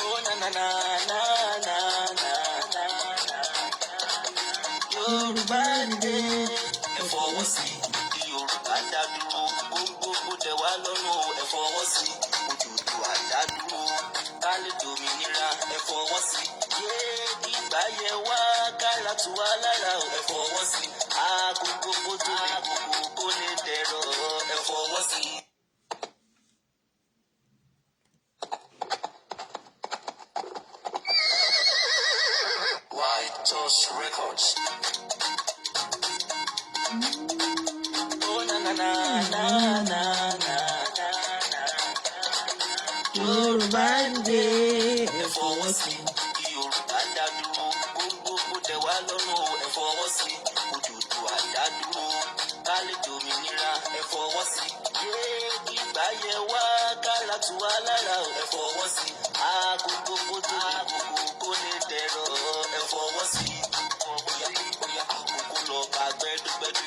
Oh na na na na na na na na. Yorùbá dé. Ẹ fọwọ́ sí i Yorùbá dá dúró. Gbogbo tẹ wá lọ́rùn ẹ fọwọ́ sí i. Odùduwà dá dúró. Ká lè dòmìnira ẹ fọwọ́ sí i. Yé ìgbà yẹ wá kára tù wá lára ẹ fọwọ́ sí i. Agogo tó lè gbogbo kó lè dẹ̀rọ̀ ẹ fọwọ́ sí i. White Records. Oh na na na na na na na na. Yorùbá dé. Ẹ fọwọ́ sí i Yorùbá dá dúró. Gbogbo tẹ wá lọ́rùn ẹ fọwọ́ sí i. Odùduwà dá dúró. Ká lè dòmìnira ẹ fọwọ́ sí i. Yé ìgbà yẹ wá kára tù wá lára ẹ fọwọ́ sí i. Agogo tó lè gbogbo kó lè dẹ̀rọ̀ ẹ fọwọ́ sí i. Bóyá àkókò lọ bá gbẹ́dúgbẹ́dú.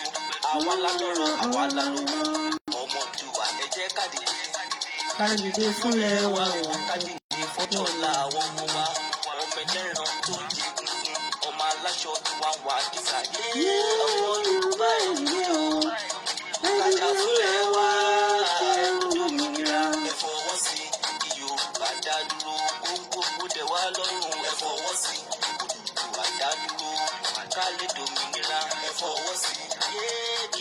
Àwa la lọ́rọ̀ àwa la lówó. Ọmọdùwà ẹ jẹ́ ká dìde. Ká dìde fúnlẹ̀ wa o. Ká dìde fọ́jọ́ ọ̀la àwọn ọmọ wa. Ọmọ ẹlẹ́ran tó ń jẹ gungun. Ọmọ aláṣọ tí wàá wà kíkà. Yé ọmọ Yorùbá ẹ̀yìn o. Kájà fúnlẹ̀ wa. Òmìnira ẹ fọwọ́ sí i. Yorùbá dá dúró. Gbogbo tẹ wá lọ́rùn ẹ fọwọ́ sí i. Odùduwà dá dúró. Ká lè dòmìnira ẹ fọwọ́ sí i. Yé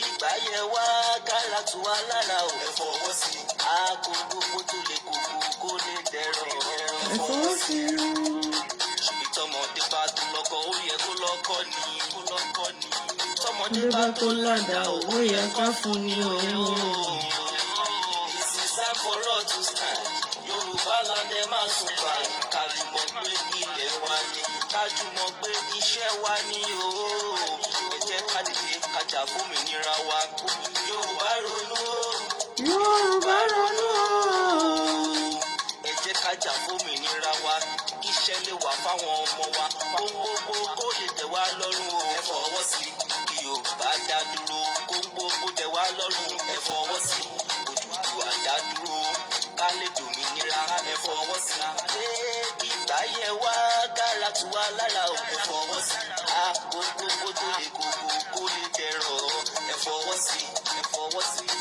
ìgbà yẹ wá kára tù wá lára ẹ fọwọ́ sí i. Agogo tó lè kókó kó lè dẹ̀rọ̀ ẹ fọwọ́ sí i. Tọmọdé bá tó lọ́kọ ó yẹ kó lọ́kọ ní kó lọ́kọ ní. Tọmọdé bá tó lọ́dà ó yẹ ká fún ní òun. This is time for us to stand. Yorùbá land ẹ máa sùn bá. Kájùmọ̀ pé ilẹ̀ wa ni. Kájùmọ̀ pé iṣẹ́ wa ni o. Ẹ jẹ́ ká dìde kájà fómìnira wa. Yorùbá ronú o. Yorùbá ronú o. Ẹ jẹ́ kájà fómìnira wa. Iṣẹ́ lè wà fáwọn ọmọ wa. Gbogbo kó lè tẹ̀ wá lọ́rùn o. Ẹ fọwọ́ sí i Yorùbá dá dúró. Gbogbo tẹ̀ wá lọ́rùn ẹ fọwọ́ sí i. Odùduwà dá dúró. Ká lè dòmìnira ẹ fọwọ́ sí i. Ṣé ìgbà yẹ wá kára tù wá lára o. Ẹ fọwọ́ sí i. Gbogbo tó lè gbogbo kó lè dẹ̀rọ̀ ẹ fọwọ́ sí i. Ẹ fọwọ́ sí i.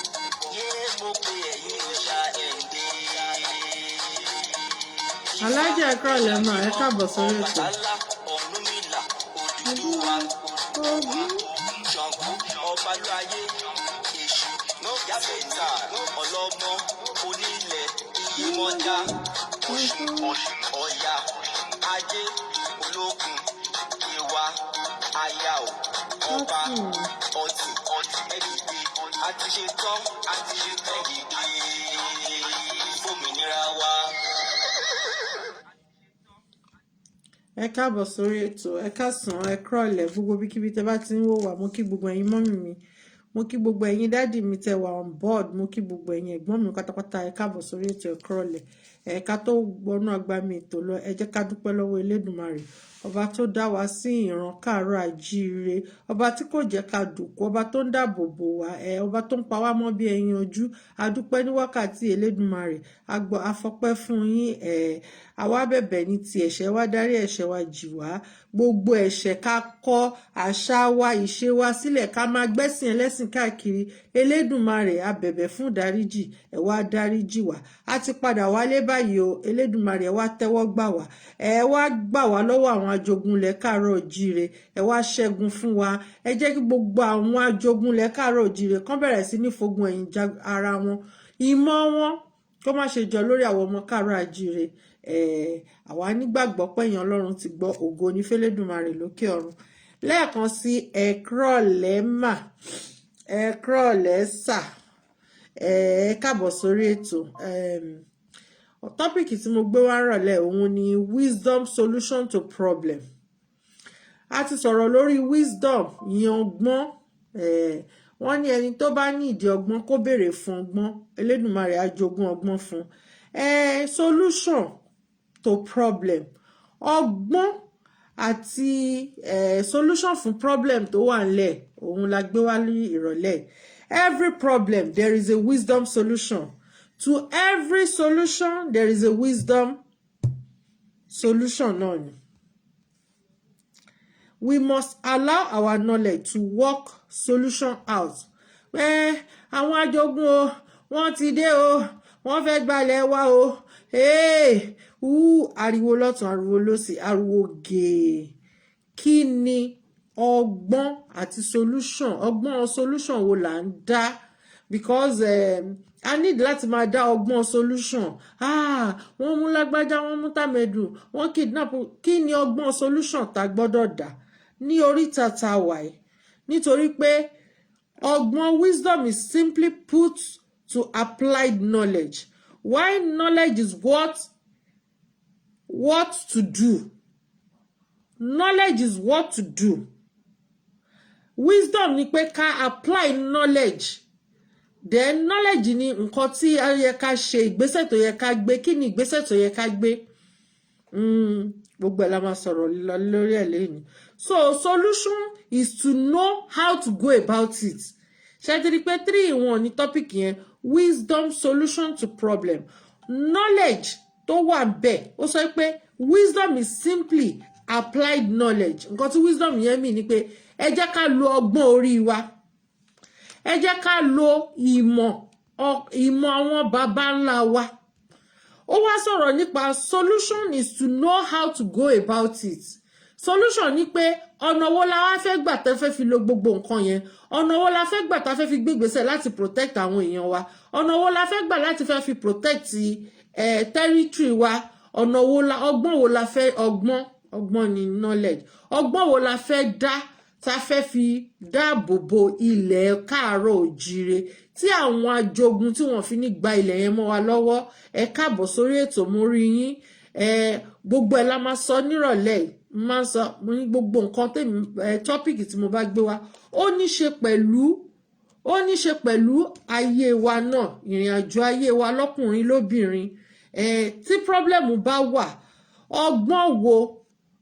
Yé mo pe ẹ̀yin òòṣà ẹ̀ǹdẹ́. Alájà ẹ̀kọ́ ọ̀lẹ́ máa ẹ káàbọ̀ sórí ètò. Ọbàtálá, Ọ̀rúnmìlà, Odùduwà, Ògún, Ṣàngó, Ọbalúayé, Èṣù, Yábẹ̀tà, Ọlọ́mọ, Onílẹ̀, Iyemọja, Ọ̀ṣun, Ọya, Ajé, Ológun, Ìwà, Ayao, Ọba, Ọ̀tìn, Ẹ̀dìdì, àti ṣetán, ẹ̀dìdì, fòmìnira wa. Ẹ káàbọ̀ sórí ètò, ẹ káàsán, ẹ kúrọ̀lẹ́ gbogbo bíkíbi tẹ bá ti ń wò wá. Mo kí gbogbo ẹ̀yin mọ́mì mi, mo kí gbogbo ẹ̀yin dádì mi tẹ wà on board, mo kí gbogbo ẹ̀yin ẹ̀gbọ́n mi pátápátá. Ẹ káàbọ̀ sórí ètò, ẹ kúrọ̀lẹ́. Ká tó gbọnú agbami ètò lọ, ẹ jẹ́ ká dúpẹ́ lọ́wọ́ Elédùmarè, ọba tó dá wa sí ìran káàárọ̀ àjíire, ọba tí kò jẹ́ ká dùnkù, ọba tó ń dáàbò bò wá, ọba tó ń pa wá mọ́ bí ẹyin ojú. A dúpẹ́ ní wákàtí Elédùmarè, afọpẹ́ fún yín. Àwa bẹ̀bẹ̀ ní ti ẹ̀ṣẹ̀ wa, dárí ẹ̀ṣẹ̀ wa jì wá. Gbogbo ẹ̀ṣẹ̀ ká kọ̀ àṣà wa, ìṣe wa sílẹ̀, ká máa gbẹ́sìn ẹlẹ́sìn káàkiri. Elédùmarè a bẹ̀bẹ̀ fún dáríjì, ẹ wá dáríjì wá. A ti padà wálé báyìí o. Elédùmarè ẹ wá tẹ́wọ́ gbà wá. Ẹ wá gbà wá lọ́wọ́ àwọn ajogunlẹ̀ káàárọ̀ òjíire. Ẹ wá ṣẹ́gun fún wa. Ẹ jẹ́ kí gbogbo àwọn ajogunlẹ̀ káàárọ̀ òjíire kán bẹ̀rẹ̀ sí ní fogun ẹ̀yìn ja ara wọn. Ìmọ̀ wọn kó má ṣe jọ lórí àwọn ọmọ káàárọ̀ àjíire. Àwa nígbàgbọ́ pé èèyàn Ọlọ́run ti gbọ́, ògo ní f'Elédùmarè lókè ọ̀run. Lẹ́ẹ̀kan sí ẹ kúrọ̀lẹ́ mà, ẹ kúrọ̀lẹ́ sà, ẹ káàbọ̀ sórí ètò. Tọ́pìkì tí mo gbé wá rọ̀lẹ́ òun ni wisdom solution to problem. A ti sọ̀rọ̀ lórí wisdom, ìyẹn ọgbọ́n. Wọ́n ní ẹni tó bá ní ìdí ọgbọ́n kó béèrè fún ọgbọ́n, Elédùmarè á jogún ọgbọ́n fún. Solution to problem, ọgbọ́n àti solution fún problem tó wà nílẹ̀ òun la gbé wá ní ìrọ̀lẹ́. Every problem there is a wisdom solution. To every solution there is a wisdom solution náà ni. We must allow our knowledge to work solution out. Àwọn ajogun o, wọ́n ti dé o, wọ́n fẹ́ gbalẹ̀ wa o. Ariwo lọ́tún, ariwo lósì, ariwo gèè. Kí ni ọgbọ́n àti solution? Ọgbọ́n solution wo là ń dá? Because I need láti máa dá ọgbọ́n solution. Wọ́n mú lágbájá, wọ́n mú tàmẹ̀dù, wọ́n kidnap. Kí ni ọgbọ́n solution tá gbọ́dọ̀ dá ní oríta tá wà yìí? Nítorí pé ọgbọ́n wisdom is simply put to applied knowledge. Why knowledge is what to do. Knowledge is what to do. Wisdom ni pé ká apply knowledge. Then knowledge ni nǹkan tí ó yẹ ká ṣe, ìgbésẹ̀ tó yẹ ká gbé. Kí ni ìgbésẹ̀ tó yẹ ká gbé? Gbogbo ẹ̀ la máa sọ̀rọ̀ lórí ẹ̀ lẹ́yìn. So solution is to know how to go about it. Ṣé ti rí pé 3 in 1 ní topic yẹn? Wisdom, solution to problem. Knowledge tó wà bẹ́ẹ̀, ó sọ pé wisdom is simply applied knowledge. Nǹkan tí wisdom yẹn mean ni pé ẹ jẹ́ ká lo ọgbọ́n orí wa. Ẹ jẹ́ ká lo ìmọ̀ àwọn baba ńlá wa. Ó wá sọ̀rọ̀ nípa solution is to know how to go about it. Solution ni pé ọ̀nà wo la wá fẹ́ gbà tẹ́ fẹ́ fi lo gbogbo nǹkan yẹn. Ọ̀nà wo la fẹ́ gbà tá fẹ́ fi gbé ìgbésẹ̀ láti protect àwọn èèyàn wa. Ọ̀nà wo la fẹ́ gbà láti fẹ́ fi protect territory wa. Ọgbọ́n wo la fẹ́ ọgbọ́n ni knowledge. Ọgbọ́n wo la fẹ́ dá tá fẹ́ fi dáàbò bo ilẹ̀ káàárọ̀ òjíire tí àwọn ajogun tí wọ́n fi ní gba ilẹ̀ yẹn mọ́ wa lọ́wọ́. Ẹ káàbọ̀ sórí ètò, mo rí yín. Gbogbo ẹ̀ la máa sọ nírọ̀lẹ́ yìí. Máa sọ mo ní gbogbo nǹkan tèmi tọ́pìkì tí mo bá gbé wá ó ní ṣe pẹ̀lú ayé wa náà, ìrìn àjò ayé wa lọ́kùnrin lóbìnrin. Tí problem bá wà, ọgbọ́n wo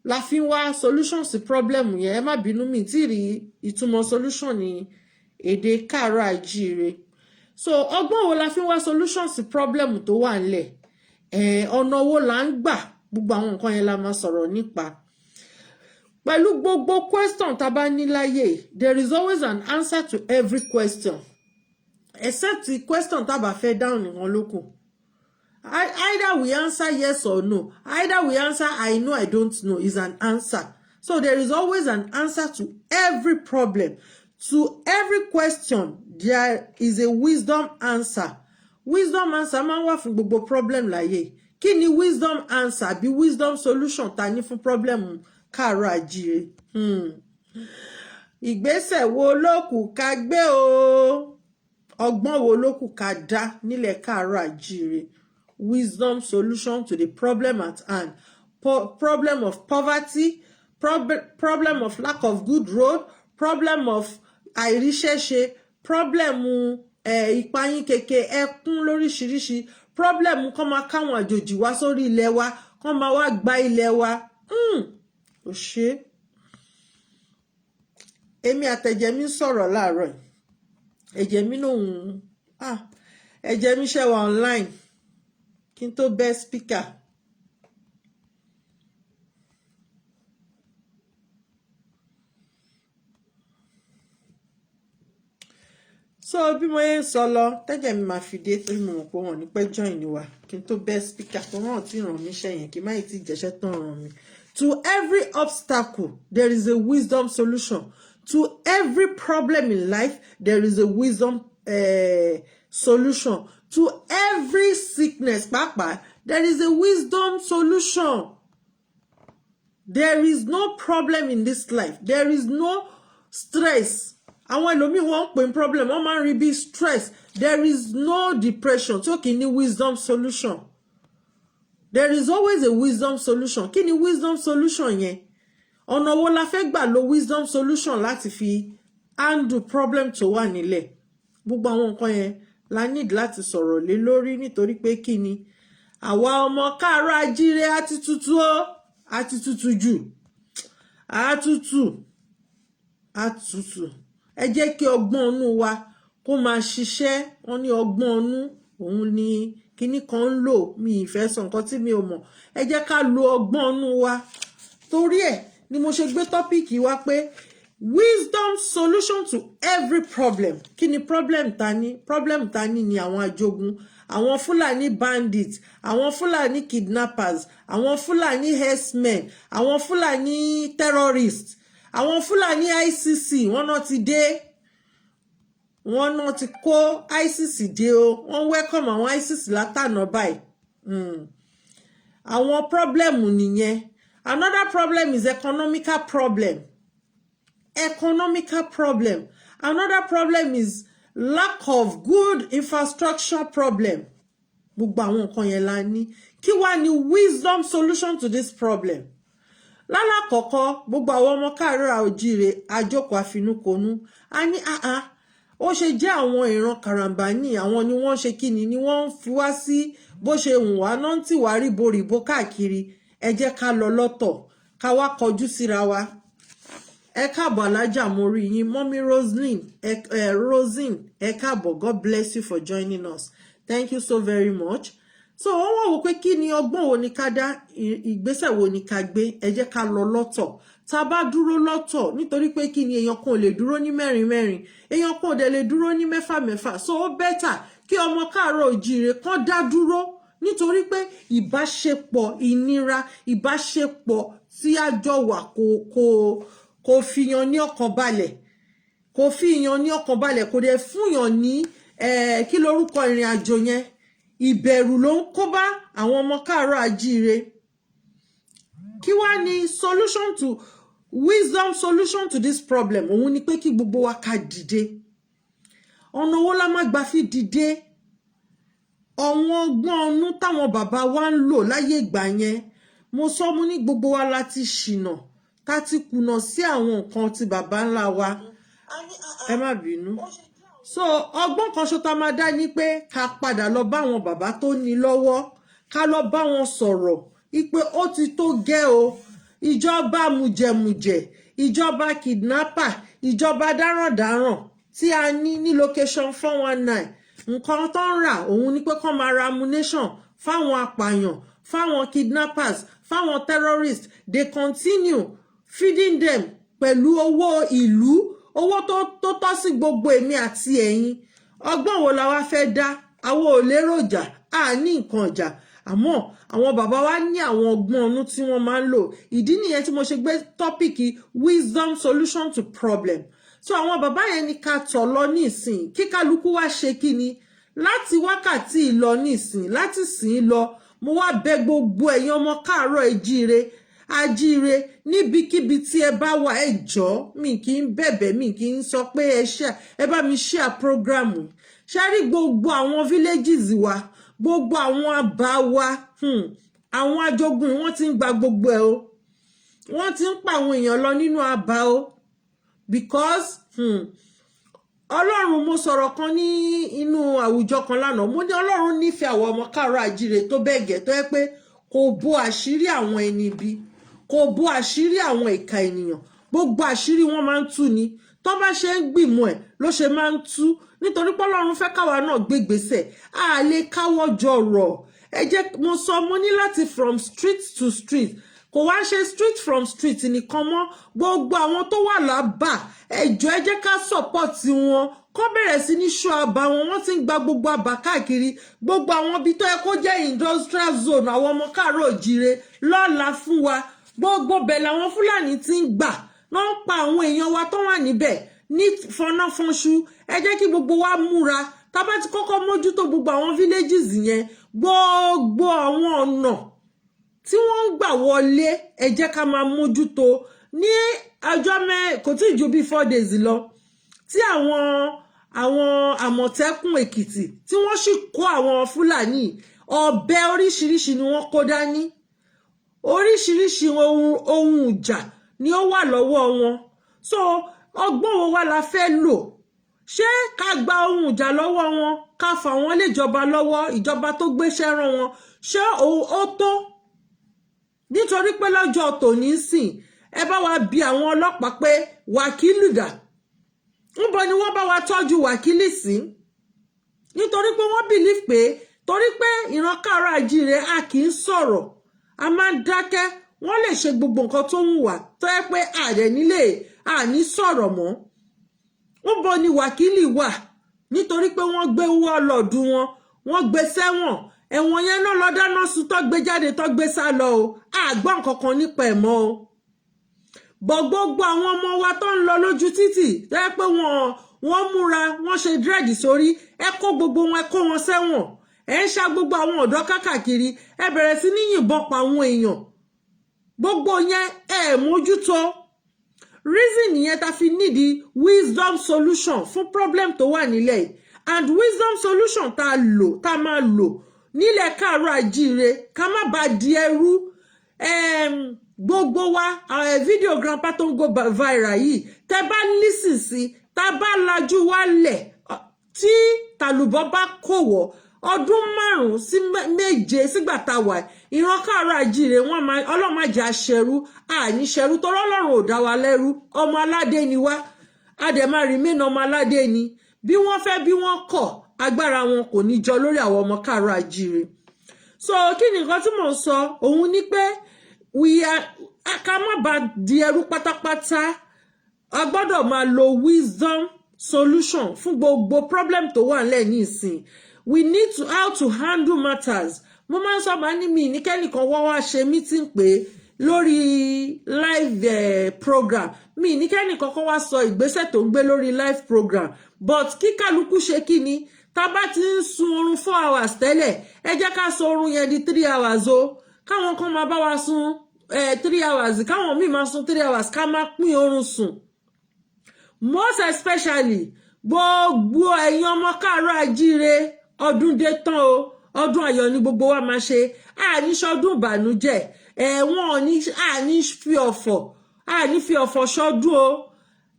la fi ń wá solution sí problem yẹn? Ẹ má bínú mi tí rí ìtumọ̀ solution ní èdè káàárọ̀ àjíire. So ọgbọ́n wo la fi ń wá solution sí problem tó wà ńlẹ̀? Ọ̀nà wo là ń gbà? Gbogbo àwọn nǹkan yẹn la máa sọ̀rọ̀ nípa. Pẹ̀lú gbogbo question tá bá ní láyé, there is always an answer to every question. Except the question tá bá fẹ́ dáhùn nìkan ló kù. Either we answer yes or no. Either we answer I know, I don't know is an answer. So there is always an answer to every problem. To every question, there is a wisdom answer. Wisdom answer máa ń wà fún gbogbo problem láyé. Kí ni wisdom answer bí wisdom solution ta ní fún problem káàárọ̀ àjíire? Ìgbésẹ̀ wo ló kù ká gbé o? Ọgbọ́n wo ló kù ká dá nílẹ̀ káàárọ̀ àjíire? Wisdom solution to the problem at hand. Problem of poverty, problem of lack of good road, problem of àìríṣẹ́ṣe, problem ìpayín keke, ẹkún lóríṣiríṣi, problem kọ́ máa káwọn àjòjì wá sórí ilẹ̀ wa, kọ́ máa wá gba ilẹ̀ wa. Ó ṣe. Èmi àtẹ̀jẹ̀ mi sọ̀rọ̀ láàárọ̀. Ẹ̀jẹ̀ mi lòun ẹ̀jẹ̀ mi ṣe wà online kí n tó bẹ́ speaker. So bí mo yẹn sọ lọ, tẹ́jẹ̀ mi máa fi dé torí mo mọ̀ pé wọ́n ní pẹ́ join wa kí n tó bẹ́ speaker tó rán tí ràn mí ṣẹ̀yìn kí má ì tí jẹ́ṣẹ́ tán ràn mí. To every obstacle, there is a wisdom solution. To every problem in life, there is a wisdom solution. To every sickness, papa, there is a wisdom solution. There is no problem in this life. There is no stress. Àwọn ẹlòmíì wọ́n pè ní problem, wọ́n máa ń rí bí stress. There is no depression. So kí ni wisdom solution? There is always a wisdom solution. Kí ni wisdom solution yẹn? Ọ̀nà wo la fẹ́ gbà lo wisdom solution láti fi handle problem tó wà nílẹ̀? Gbogbo àwọn nǹkan yẹn la need láti sọ̀rọ̀ lé lórí nítorí pé kí ni? Àwa ọmọ káàárọ̀ àjíire àti tutù o, àti tutù jù. Àtútù. Ẹ jẹ́ kí ọgbọ́n inú wa kó máa ṣiṣẹ́. Wọ́n ní ọgbọ́n inú òun ni kíní kan ń lò mi ìfẹ́ sọ nǹkan tí mi ò mọ̀ ẹ jẹ́ ká lo ọgbọ́n inú wa torí ẹ̀ ni mo ṣe gbé tọ́pìkì wá pé wisdom solution to every problem kí ni problem ta ní ni àwọn ajogun àwọn Fúlàní bandits àwọn Fúlàní kidnappers àwọn Fúlàní herdsmen àwọn Fúlàní terrorists àwọn Fúlàní ICC wọ́n náà ti dé wọ́n náà ti kó ICC dé o wọ́n welcome àwọn ICC látànà báyìí àwọn problem nìyẹn. Another problem is economical problem. Another problem is lack of good infrastructure problem. Gbogbo àwọn nǹkan yẹn la ní. Kí wá ni wisdom solution to this problem? Lálàkọ́kọ́ gbogbo àwọn ọmọ káàárọ̀ oòjíire àjókòó àfinúkonú. A ní ó ṣe jẹ́ àwọn ìran karambani àwọn ni wọ́n ṣe kíni ni wọ́n fi wá sí bó ṣe hùn wá náà tí wàá ríboríbo káàkiri. Ẹ jẹ́ ká lọ lọ́tọ̀ ká wá kọjú síra wa ẹ káàbọ̀ alájà mo rí yín mọ́mí Rosin ẹ káàbọ̀ God bless you for joining us thank you so very much. So wọ́n wá wò pé kí ni ọgbọ́n wo ni ká dá ìgbésẹ̀ wo ni ká gbé ẹ jẹ́ ká lọ lọ́tọ̀ tá bá dúró lọ́tọ̀ nítorí pé kí ni èèyàn kan ò lè dúró ní mẹ́rin mẹ́rin èèyàn kan ò dẹ̀ lè dúró ní mẹ́fà mẹ́fà so ó bẹ́tà kí ọmọ káàárọ̀ oòjíire kan dá dúró nítorí pé ìbáṣepọ̀ ìnira ìbáṣepọ̀ tí a jọ wà kò fìyàn ní ọkàn balẹ̀ kò fìyàn ní ọkàn balẹ̀ kò dẹ̀ fúnyàn ní kí lorúkọ ìrìn àjò yẹn ìbẹ̀rù ló ń kó bá àwọn ọmọ káàárọ̀ oòjíire kí wá ní wisdom solution to this problem òun ni pé kí gbogbo wa ká dìde ọ̀nà wo la má gbà fi dìde àwọn ọgbọ́n ọnú táwọn bàbá wa ń lò láyé ìgbà yẹn mo sọ mú ní gbogbo wa láti ṣìnà tá ti kùnà sí àwọn nǹkan tí bàbá ńlá wa ẹ má bínú so ọgbọ́n kan ṣo tá máa dá ní pé ká padà lọ bá àwọn bàbá tó ní lọ́wọ́ ká lọ bá wọn sọ̀rọ̀ ipe ó ti tó gẹ́ o ìjọba mùjẹ̀mùjẹ̀ ìjọba kidnapper ìjọba dáràndáràn tí a ní location 419 nǹkan tó ń rà òun ni pé kán máa ra ammunition fáwọn apààyàn fáwọn kidnappers fáwọn terrorists they continue feeding them pẹ̀lú owó ìlú owó tó tọ́ sí gbogbo èmi àti ẹ̀yin ọgbọ́n wo la wá fẹ́ dá àwọn ò léròjà a ní nǹkan ọjà àmọ́ àwọn bàbá wa ní àwọn ọgbọ́n ọnú tí wọ́n máa ń lò ìdí nìyẹn tí mo ṣe gbé tọ́pìkì wisdom solution to problem so àwọn bàbá yẹn ní ká tọ̀ lọ ní ìsìn kí kálukú wá ṣe kí ni láti wákàtí ìlọ ní ìsìn láti sìn lọ mo wá bẹ gbogbo ẹ̀yin ọmọ káàárọ̀ ajíire níbikíbi tí ẹ bá wà ẹ jọ̀ọ́ mi kì í bẹ̀bẹ̀ mi kì í sọ pé ẹ bá mi share program ṣe rí gbogbo àwọn villages wa gbogbo àwọn àbá wa àwọn ajogun wọ́n ti ń gba gbogbo ẹ̀ o wọ́n ti ń pa àwọn èèyàn lọ nínú àbá o because Ọlọ́run mo sọ̀rọ̀ kan ní inú àwùjọ kan lánàá mo ní Ọlọ́run nífẹ̀ẹ́ àwọn ọmọ káàárọ̀ ajíire tó bẹ́ẹ̀ gẹ́ tó yẹ pé kò bo àṣírí àwọn ẹni bí kò bo àṣírí àwọn ìka ènìyàn gbogbo àṣírí wọn máa ń tú ni tó bá ṣe ń gbìmọ̀ ẹ̀ ló ṣe máa ń tú nítorí pé Ọlọ́run fẹ́ káwa náà gbégbèsè a lè káwọ́ jọ rọ̀ ẹ jẹ́ mo sọ mo ní láti from street to street kò wá ṣe street from street nìkan mọ́ gbogbo àwọn tó wà lábà ẹjọ́ ẹ jẹ́ ká support wọn kó bẹ̀rẹ̀ sí ní ṣọ́ àbá wọn ti ń gba gbogbo àbá káàkiri gbogbo àwọn ibi tó yẹ kó jẹ́ industrial zone àwọn ọmọ káàárọ̀ oòjíire lọ́la fún wa gbogbo bẹ̀ làwọn Fúlàní ti ń gbà wọ́n ń pa àwọn èèyàn wa tó wà níbẹ̀ ní fọnáfọnṣu ẹ jẹ́ kí gbogbo wa múra tá bá ti kọ́kọ́ mójútó gbogbo àwọn villages yẹn gbogbo àwọn ọ̀nà tí wọ́n ń gbà wọlé ẹ jẹ́ ká máa mójútó ní ọjọ́ kò tí ì ju bí 4 days lọ tí àwọn Àmọ̀tẹ́kùn Èkìtì tí wọ́n sì kó àwọn Fúlàní ọ̀bẹ oríṣiríṣi ni wọ́n kó dání oríṣiríṣi ohun ìjà ni ó wà lọ́wọ́ wọn so ọgbọ́n wo wá la fẹ́ lò ṣé ká gba ohun ìjà lọ́wọ́ wọn ká fà wọ́n léjọba lọ́wọ́ ìjọba tó gbéṣẹ́ rán wọn ṣé ó tó nítorí pé lọ́jọ́ tòní sìn ẹ bá wa bi àwọn ọlọ́pàá pé wákìlì dà níbo ni wọ́n bá wa tọ́jú wákìlì sí nítorí pé wọ́n believe pé torí pé ìran káàárọ̀ oòjíire a kì í sọ̀rọ̀ a máa ń dákẹ́ wọ́n lè ṣe gbogbo nǹkan tó ń wà tó yẹ pé àdẹ̀ nílé àní sọ̀rọ̀ mọ́ níbo ni wákìlì wà nítorí pé wọ́n gbé wọ́ọ̀lọ́ọ̀dù wọ́n gbé sẹ́wọ̀n ẹ̀wọ̀n yẹn náà lọ dáná sun tó gbé jáde tó gbé sá lọ o àgbọ̀ nǹkan kan nípa ẹ̀ mọ́ o gbogbo àwọn ọmọ wa tó ń lọ lójú títì tó yẹ pé wọ́n múra wọ́n ṣe dírẹ́dì sórí ẹ kó gbogbo wọn ẹ kó wọn sẹ́wọ̀n ẹ ń ṣá gbogbo àwọn ọ̀dọ́ kákàkiri ẹ bẹ̀rẹ̀ sí ní yìnbọn pa àwọn èèyàn gbogbo yẹn ẹ mójútó reason yẹn ta fi need wisdom solution fún problem tó wà nílẹ̀ yìí and wisdom solution tá máa lò nílẹ̀ káàárọ̀ oòjíire ká má bàa di ẹrú gbogbo wa fídíò grandpa tó ń go viral yìí tẹ́ bá lísìn sí tá bá lajú wálẹ̀ tí tàlùbọ́ bá kòwọ́ ọdún 5 sí 7 sígbà tá wà ìran káàárọ̀ oòjíire wọ́n máa Ọlọ́run má jẹ́ aṣẹrú àní ṣẹrú torí Ọlọ́run ò dá wa lẹ́rú ọmọ aládé ni wá a dẹ̀ máa remain ọmọ aládé ni bí wọ́n fẹ́ bí wọ́n kọ̀ agbára wọn kò ní jọ lórí àwọn ọmọ káàárọ̀ oòjíire so kí ni nǹkan tí mò ń sọ òun ni pé ká má bá di ẹrú pátápátá a gbọ́dọ̀ máa lo wisdom solution fún gbogbo problem tó wà nílẹ̀ ní ìsìn we need to how to handle matters mo máa ń sọ máa ní mi ní kẹ́nìkan wá ṣe meeting pé lórí live program mi ní kẹ́nìkan kan wá sọ ìgbésẹ̀ tó ń gbé lórí live program but kí kálukú ṣe kí ni tá bá ti ń sun oorun 4 hours tẹ́lẹ̀ ẹ jẹ́ ká sọ oorun yẹn di 3 hours o káwọn kan máa bá wa sun 3 hours káwọn míì máa sun 3 hours ká má pín oorun sùn most especially gbogbo ẹ̀yin ọmọ káàárọ̀ oòjíire ọdún dé tán o ọdún ayọ̀ ni gbogbo wa máa ṣe àní ṣọdún ìbànújẹ́ àní fi ọ̀fọ̀ ṣọdún o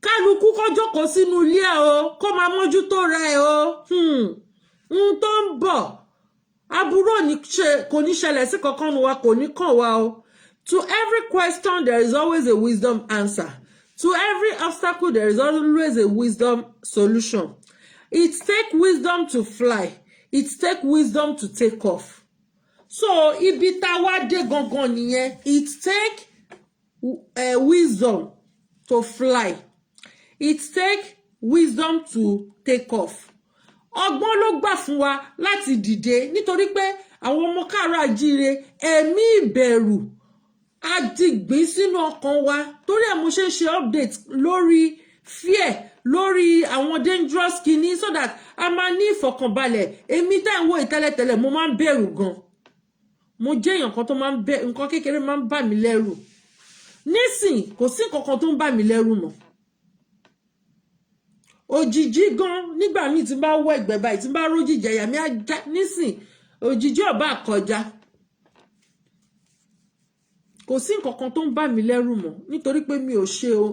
kálukú kó jókòó sínú ilé ẹ o kó máa mójútó ra ẹ o n tó ń bọ̀ aburú kò ní ṣẹlẹ̀ sí kankan wa kò ní kàn wá o to every question there is always a wisdom answer to every obstacle there is always a wisdom solution it take wisdom to fly it take wisdom to take off so ibi tá wá dé gangan nìyẹn it take wisdom to fly it take wisdom to take off ọgbọ́n ló gbà fún wa láti dìde nítorí pé àwọn ọmọ káàárọ̀ oòjíire ẹ̀mí ìbẹ̀rù á ti gbìn sínú ọkàn wa torí ẹ̀ mo ṣe ń ṣe update lórí fear lórí àwọn dangerous kìíní so that a máa ní ìfọ̀kànbalẹ̀ èmi tá ń wo ìtẹ́lẹ̀tẹ́lẹ̀ mo máa ń bẹ̀rù gan mo jẹ́ èèyàn kan tó máa ń bẹ̀rù nǹkan kékeré máa ń bà mí lẹ́rù nísìn kò sí nǹkan kan tó ń bà mí lẹ́rù mọ́ òjìjí gan nígbà míì tí n bá wọ ẹ̀gbẹ́ báyìí tí n bá rójìjẹ àyà mi á já nísìn òjìjí ọba àkọjá kò sí nǹkan kan tó ń bà mí lẹ́rù mọ́ nítorí pé mi ò ṣe o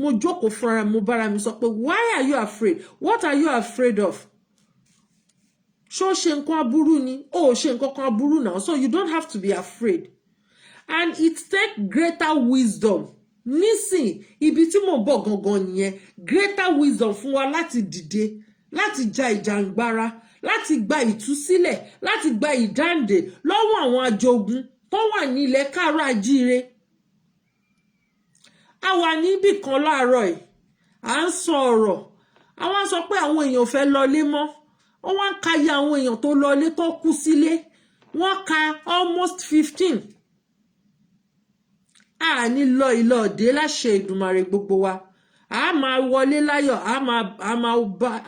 mo jókòó fúnra mo bára mi sọ pé why are you afraid what are you afraid of ṣó ṣe nǹkan aburú ni ó ṣe nǹkan kan aburú náà so you don't have to be afraid and it take greater wisdom nísìn ibi tí mo bọ̀ gangan nìyẹn greater wisdom fún wa láti dìde láti ja ìjàngbara láti gba ìtúsílẹ̀ láti gba ìdáǹdè lọ́wọ́ àwọn ajogun tó wà ní ilẹ̀ káàárọ̀ oòjíire a wà níbì kan láàárọ̀ yìí à ń sọ ọ̀rọ̀ àwọn sọ pé àwọn èèyàn fẹ́ lọlé mọ́ wọ́n wá ń ka iye àwọn èèyàn tó lọlé tó kú sílé wọ́n ka almost 15 a ní lọ ilé òde láṣẹ Ìdùmarè gbogbo wa a máa wọlé láyọ̀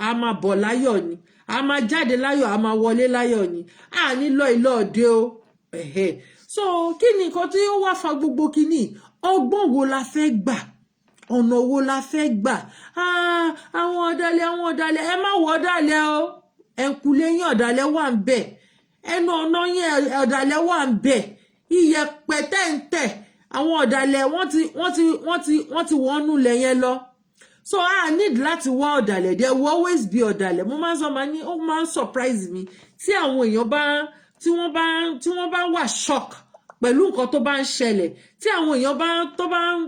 a máa bọ̀ láyọ̀ ni a máa jáde láyọ̀ a máa wọlé láyọ̀ ni a ní lọ ilé òde o so kí ni nǹkan tí ó wá fa gbogbo kíní ọgbọ́n wo la fẹ́ gbà ọ̀nà wo la fẹ́ gbà àwọn ọ̀dàlẹ̀ ẹ má wọ ọ̀dàlẹ̀ o ẹ̀kúlé yín ọ̀dàlẹ̀ wà ń bẹ̀ ẹnu ọ̀nà yín ọ̀dàlẹ̀ wà ń bẹ̀ iyẹ̀pẹ̀ tẹ́ǹtẹ̀ àwọn ọ̀dàlẹ̀ wọ́n ti wọnú lẹ̀ yẹn lọ so I need láti wá ọ̀dàlẹ̀ there will always be ọ̀dàlẹ̀ mo máa ń sọ máa ní ó máa ń surprise mi tí àwọn èèyàn tí wọ́n bá wà shock pẹ̀lú nǹkan tó bá ń ṣẹlẹ̀ tí àwọn èèyàn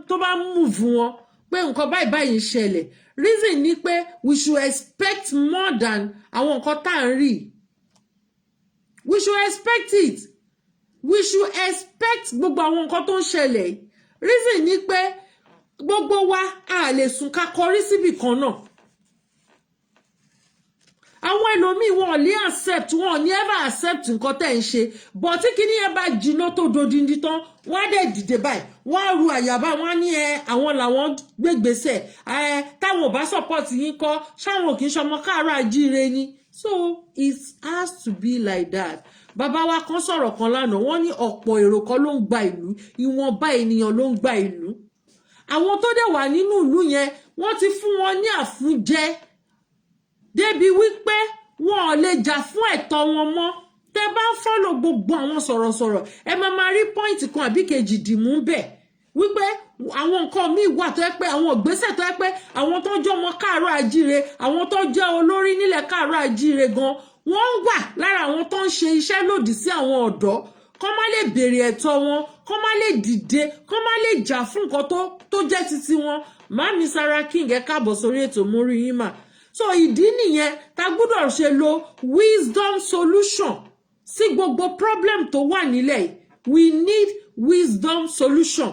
tó bá move wọn pé nǹkan báyìí ń ṣẹlẹ̀ reason ni pé we should expect more than àwọn nǹkan tá à ń rí we should expect it. We should expect gbogbo àwọn nǹkan tó ń ṣẹlẹ̀. Reason ni pé gbogbo wa a lè sùn ká kọrí síbì kan náà. Àwọn ẹlòmíì wọn lè accept, wọn ní ever accept nǹkan tẹ́ ń ṣe, but tí kíní yẹn bá jiná tó dodindi tán, wọ́n á dẹ̀ dìde báyìí, wọ́n á ru àyàbá, wọ́n á ní àwọn làwọn gbégbèsè, táwọn ò bá support yín kọ́, ṣáwọn kì í ṣọmọ káàárọ̀ àjíire ni. So it has to be like that. Bàbá wa kan sọ̀rọ̀ kan lánàá, wọ́n ní ọ̀pọ̀ èrò kan ló ń gba ìlú, ìwọ̀nba ènìyàn ló ń gba ìlú. Àwọn tó dẹ̀ wà nínú ìlú yẹn, wọ́n ti fún wọn ní àfúnjẹ débi wípé wọn ò lè jà fún ẹ̀tọ́ wọn mọ́. Tẹ́ bá ń follow gbogbo àwọn sọ̀rọ̀sọ̀rọ̀, ẹ máa rí point kan àbí kejì dìmú bẹ̀ wípé àwọn nǹkan míì wà tó yẹ pé àwọn ìgbésẹ̀ tó yẹ pé àwọn tó jẹ́ ọmọ káàárọ̀ àjíire, àwọn tó jẹ́ olórí nílẹ̀ káàárọ̀ àjíire gan, wọ́n wà lára àwọn tó ń ṣe iṣẹ́ lòdì sí àwọn ọ̀dọ́, kó má lè béèrè ẹ̀tọ́ wọn, kó má lè dìde, kó má lè jà fún nǹkan tó jẹ́ titi wọn. Màmí Sarah King, ẹ káàbọ̀ sórí ètò mo rí yín mà. So ìdí nìyẹn tá gbọ́dọ̀ ṣe lo wisdom solution sí gbogbo problem tó wà nílẹ̀. We need wisdom solution,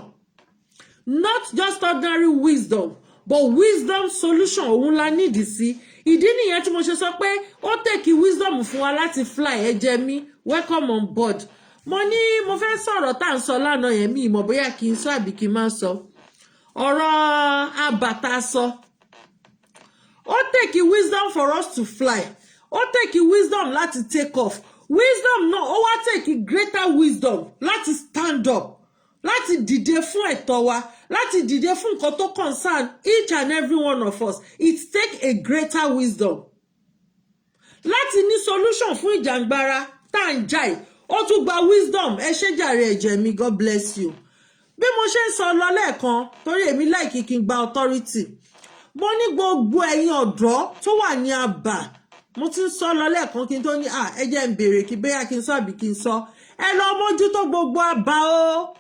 not just ordinary wisdom, but wisdom solution òun la need sí. Ìdí nìyẹn tí mo ṣe sọ pé ó take wisdom fún wa láti fly. Ẹ jẹ́ mi, welcome on board. Mo fẹ́ sọ̀rọ̀ tá ń sọ lánàá yẹn, mi mọ̀ bóyá kí n sọ àbí kí n má sọ. Ọ̀rọ̀ àbàtà sọ. Ó take wisdom for us to fly. Ó take wisdom láti take off. Wisdom náà ó wá take greater wisdom láti stand up, láti dìde fún ẹ̀tọ́ wa, láti dìde fún nǹkan tó concern each and every one of us. It take a greater wisdom láti ní solution fún ìjàngbara tá ń jà. Ó tún gba wisdom. Ẹ ṣé jàre ẹ̀jẹ̀ mi, God bless you. Bí mo ṣe ń sọ lọ lẹ́ẹ̀kan, torí èmi like kí n gba authority. Mo ní gbogbo ẹ̀yin ọ̀dọ́ tó wà ní àbà, mo ti ń sọ lọ lẹ́ẹ̀kan kí n tó ní ẹ jẹ́ n béèrè kí bóyá kí n sọ àbí kí n sọ. Ẹ lọ mójútó gbogbo àbà o.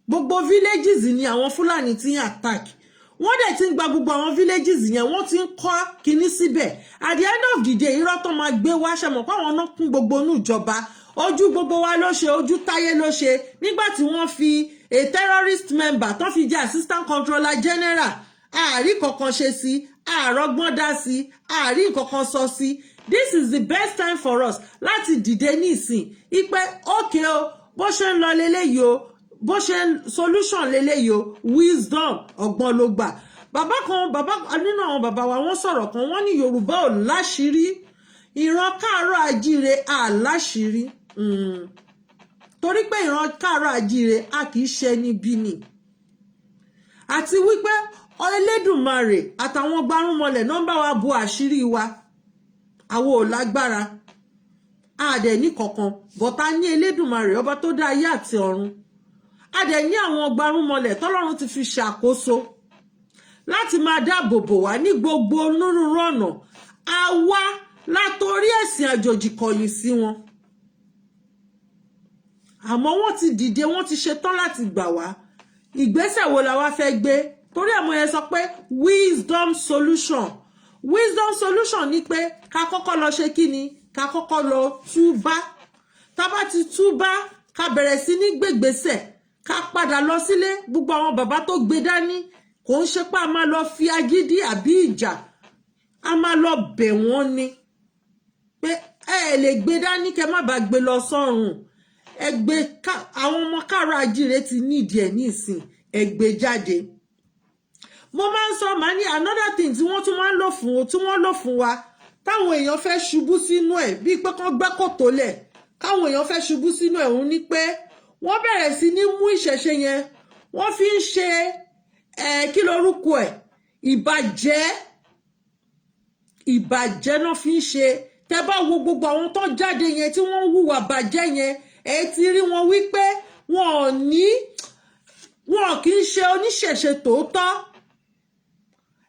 Gbogbo villages ni àwọn Fúlàní ti ń attack. Wọ́n dẹ̀ ti ń gba gbogbo àwọn villages yẹn, wọ́n ti ń kọ́ kíní síbẹ̀. At the end of the day, irọ́ tó máa gbé wá ṣe mọ̀ pé àwọn náà kún gbogbo inú ìjọba. Ojú gbogbo wa ló ṣe, ojú táyé ló ṣe. Nígbà tí wọ́n fi a terrorist member tó fi jẹ́ assistant controller general, àárí kankan ṣe sí, àárọ̀gbọ́n dá sí, àárí kankan sọ sí. This is the best time for us láti dìde ní ìsìn. Ipe okay o, bó ṣe ń lọ leléyìí o, bó ṣe solution leléyìí o, wisdom ọgbọ́n ló gbà. Bàbá nínú àwọn bàbá wa wọ́n sọ̀rọ̀ kan, wọ́n ní Yorùbá ò láṣìírí, ìran káàárọ̀ àjíire àláṣìírí. Torí pé ìran káàárọ̀ àjíire a kì í ṣe níbí ni. Àti wípé Elédùmarè àtàwọn gbárùnmọlẹ̀ náà bá wa bo àṣírí wa. Àwa ò lágbára, a dẹ̀ ní kankan, but a ní Elédùmarè ọba tó dá ayé àti ọ̀run. A dẹ̀ ní àwọn gbárùnmọlẹ̀ tọ́lọ́run ti fi ṣàkóso láti máa dáàbò bò wá ní gbogbo onírúurú ọ̀nà. Àwa látorí ẹ̀sìn àjòjì kọ̀yìn sí wọn. Àmọ́ wọ́n ti dìde, wọ́n ti ṣetán láti gbà wá. Ìgbésẹ̀ wo la wá fẹ́ gbé? Torí àmọ́ yẹn sọ pé wisdom solution. Wisdom solution ni pé ká kọ́kọ́ lọ ṣe kíni? Ká kọ́kọ́ lọ túbá. Tá bá ti túbá, ká bẹ̀rẹ̀ sí ní gbégbésẹ̀. Ká padà lọ sílé. Gbogbo àwọn bàbá tó gbé dání, kò ń ṣe pé a máa lọ fi agídí àbí ìjà. A máa lọ bẹ̀ wọ́n ni. Pé ẹ lè gbé dání kẹ́ má bàa gbé lọ sọ́run. Àwọn ọmọ káàárọ̀ àjíire ti nídìí ẹ̀ ní ìsìn. Ẹ gbé jáde. Mo máa ń sọ màá ní another thing tí wọ́n tún máa ń lò fún wa táwọn èèyàn fẹ́ ṣubú sínú ẹ̀ bíi pé kán gbẹ́ kòtò lẹ̀ káwọn èèyàn fẹ́ ṣubú sínú ẹ̀ òun ni pé wọ́n bẹ̀rẹ̀ sí ní mú ìṣẹ̀ṣe yẹn wọ́n fi ń ṣe kí lorúkọ ẹ̀ ìbàjẹ́ náà fi ń ṣe. Tẹ́ bá wo gbogbo àwọn tó jáde yẹn tí wọ́n ń hùwà bàjẹ́ yẹn ẹ ti rí wọn wípé wọn kì í ṣe oníṣẹ̀ṣe tòótọ́.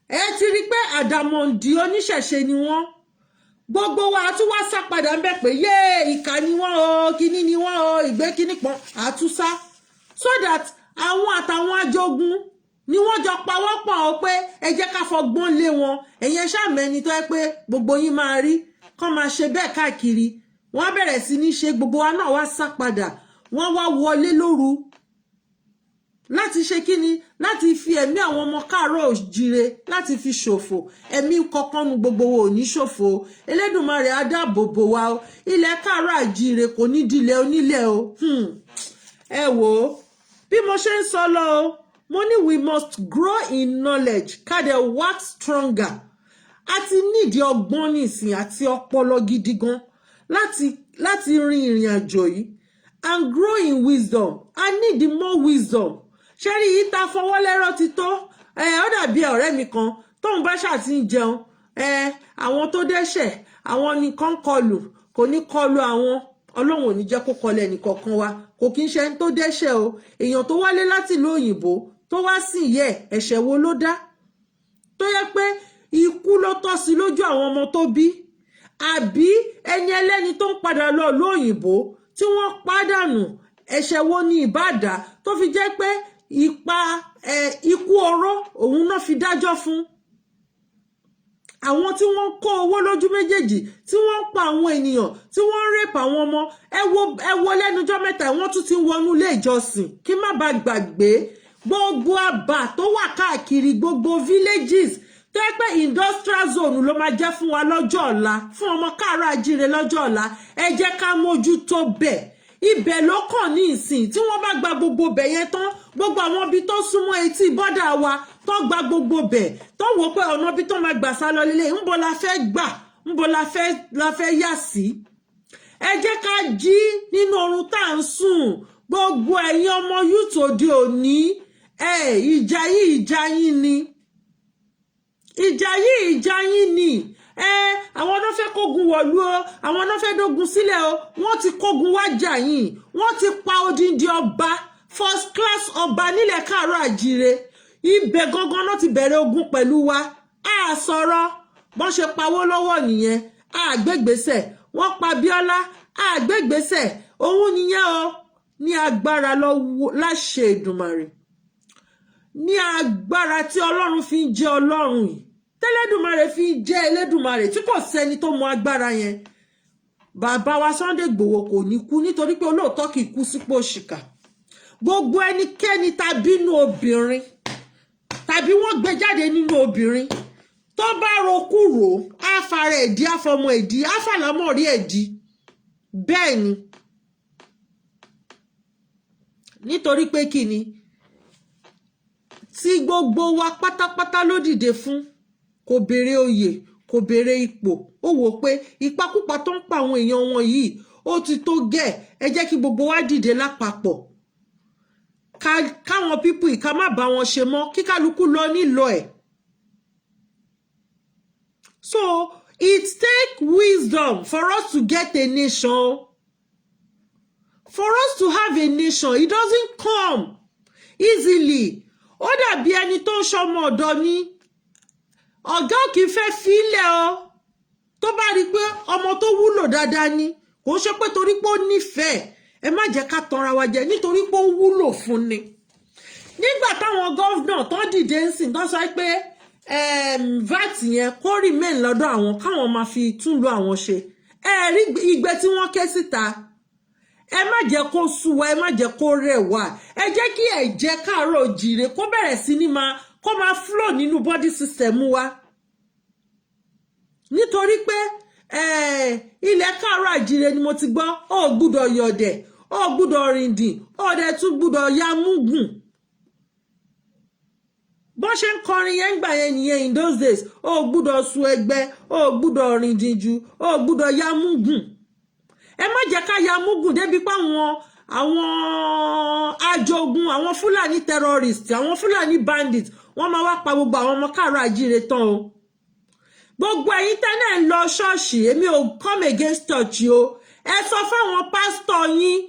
Ẹ ti rí pé àdàmọ̀dì oníṣẹ̀ṣe ni wọ́n. Gbogbo wa tún wá sá padà ń bẹ̀ pé yé ìkà ni wọ́n o, kíní ni wọ́n o, ìgbé kíní pọn àtúnsá. So that àwọn àtàwọn ajogun ni wọ́n jọ pawọ́pọ̀ o pé ẹ jẹ́ ká fọgbọ́n lé wọn. Ẹ̀yin ṣàmẹ́ni tó yẹ pé gbogbo yín máa rí kán máa ṣe bẹ́ẹ̀ káàkiri wọ́n bẹ̀rẹ̀ sí ní ṣe gbogbo wa náà wá sá padà wọ́n wá wọlé lóru láti ṣe kíni láti fi ẹ̀mí àwọn ọmọ káàárọ̀ òjìre láti fi ṣòfò ẹ̀mí kọ̀ọ̀kan nu gbogbo wo ò ní ṣòfò Elédùmarè á dáàbò bò wá o ilẹ̀ káàárọ̀ àjíire kò ní dilẹ̀ onílẹ̀ o ẹ wò ó bí mo ṣe ń sọ lọ o mo ní we must grow in knowledge ká dẹ̀ work stronger a ti nídìí ọgbọ́n nísìn àti ọpọlọ gidi gan láti rin ìrìn àjò yìí and grow in wisdom I need more wisdom ṣé rí yìí ta fọwọ́ lẹ́rọ̀ ti tó ó dàbí ọ̀rẹ́ mi kan tóun bá ṣáà ti ń jẹun àwọn tó dẹ́ṣẹ̀ àwọn nìkan kọlù kò ní kọlù àwọn ọlọ́run ò ní jẹ́ kó kọlẹ̀ nìkankan wa kò kí ń ṣe ẹni tó dẹ́ṣẹ̀ o èèyàn tó wálé láti ìlú òyìnbó tó wá sí yẹ ẹ̀ṣẹ̀ wo ló dá tó yẹ pé ikú ló tọ́ sí lójú àwọn ọmọ tó bí àbí ẹni ẹlẹ́ni tó ń padà lọ ìlú òyìnbó tí wọ́n pàdánù ẹ̀ṣẹ̀ wo ni ìbàdà tó fi jẹ́ pé ikú oró òun náà fi dájọ́ fún àwọn tí wọ́n kó owó lójú méjèèjì tí wọ́n pa àwọn ènìyàn tí wọ́n rèpà àwọn ọmọ ẹ wo lẹ́nujọ́ mẹ́ta wọ́n tún ti wọnú ilé ìjọsìn kí má bàa gbàgbé gbogbo àbà tó wà káàkiri gbogbo villages tó yẹ pé industrial zone ló máa jẹ́ fún wa lọ́jọ́ ọ̀la fún ọmọ káàárọ̀ àjíire lọ́jọ́ ọ̀la ẹ jẹ́ ká mójútó bẹ́ẹ̀ ibẹ̀ ló kàn ní ìsìn tí wọ́n bá gba gbogbo bẹ̀ yẹn tán gbogbo àwọn ibi tó súnmọ́ etí bọ́dà wa tó gba gbogbo bẹ̀ tó wò pé ọ̀nà ibi tó máa gbà sá lọ lélẹ̀ ńbo la fẹ́ gbà ńbo la fẹ́ yà sí ẹ jẹ́ ká jí nínú oorun tá à ń sùn gbogbo ẹ̀yin ọmọ youth òde òní ìjà yín ni ìjà yín ni àwọn náà fẹ́ kógun wọ̀lú o àwọn náà fẹ́ dógun sílẹ̀ o wọ́n ti kógun wájà yìí wọ́n ti pa odindi ọba first class ọba nílẹ̀ káàárọ̀ àjíire ibẹ̀ gangan náà ti bẹ̀rẹ̀ ogun pẹ̀lú wa a sọ̀rọ̀ bọ́n ṣe pawó lọ́wọ́ nìyẹn a gbégbèsè wọ́n pa Bíọ́lá a gbégbèsè òun nìyẹn o ní agbára láṣẹ Èdùmàrè ní agbára tí Ọlọ́run fi ń jẹ́ Ọlọ́run yìí tẹ́lẹ́dùmarè fi jẹ́ Elédùmarè tí kò sẹ́ni tó mọ agbára yẹn bàbá wa Sunday Igboho kò ní kú nítorí pé olóòótọ́ kì í kú sípò òṣìkà gbogbo ẹnikẹ́ni tàbí inú obìnrin tàbí wọ́n gbé jáde nínú obìnrin tó bá rokú rò áfara ẹ̀dí áfọmọ ẹ̀dí áfàlámọ̀rí ẹ̀dí bẹ́ẹ̀ ni nítorí pé kí ni tí gbogbo wa pátápátá ló dìde fún kò béèrè oyè kò béèrè ipò ó wò pé ìpakúpa tó ń pa àwọn èèyàn wọn yìí ó ti tó gẹ́ ẹ jẹ́ kí gbogbo wa dìde lápapọ̀ káwọn pípù ìka má bá wọn ṣe mọ́ kí kálukú lọ nílò ẹ̀. So it take wisdom for us to get a nation, for us to have a nation. It doesn't come easily. Ó dàbí ẹni tó ń ṣọmọ ọ̀dọ̀ ni ọ̀gá ò kì í fẹ́ fílẹ̀ o tó bá rí pé ọmọ tó wúlò dáadáa ni kò ṣe pé torí pé ó nífẹ̀ẹ́ ẹ má jẹ́ ká tanra wa jẹ nítorí pé ó wúlò fún ni. Nígbà táwọn gọ́vnà tó dìde ń sìn tó sọ pé VAT yẹn kó remain lọ́dọ̀ àwọn káwọn máa fi tún lo àwọn ṣe rí igbe tí wọ́n ké síta ẹ má jẹ́ kó sú wa ẹ má jẹ́ kó rẹ̀ wá ẹ jẹ́ kí ẹ̀jẹ̀ káàárọ̀ òjíire kó bẹ̀rẹ̀ sí ní kó máa flow nínú body system wa nítorí pé ilẹ̀ káàárọ̀ àjíire ni mo ti gbọ́ ó gbúdọ̀ yọ̀dẹ̀ ó gbúdọ̀ rìndìn ó dẹ̀ tún gbúdọ̀ ya múgùn bó ṣe ń kọrin yẹn gbà yẹn nìyẹn in those days ó gbúdọ̀ sun ẹgbẹ́ ó gbúdọ̀ rìndìn jù ó gbúdọ̀ ya múgùn ẹ má jẹ́ ká ya múgùn débi pé àwọn ajogun àwọn Fúlàní terrorist àwọn Fúlàní bandit wọ́n máa wá pa gbogbo àwọn ọmọ káàárọ̀ àjíire tán o gbogbo ẹ̀yin tẹ́lẹ̀ ń lọ ṣọ́ọ̀ṣì èmi ò come against church o ẹ sọ fáwọn pásítọ̀ yín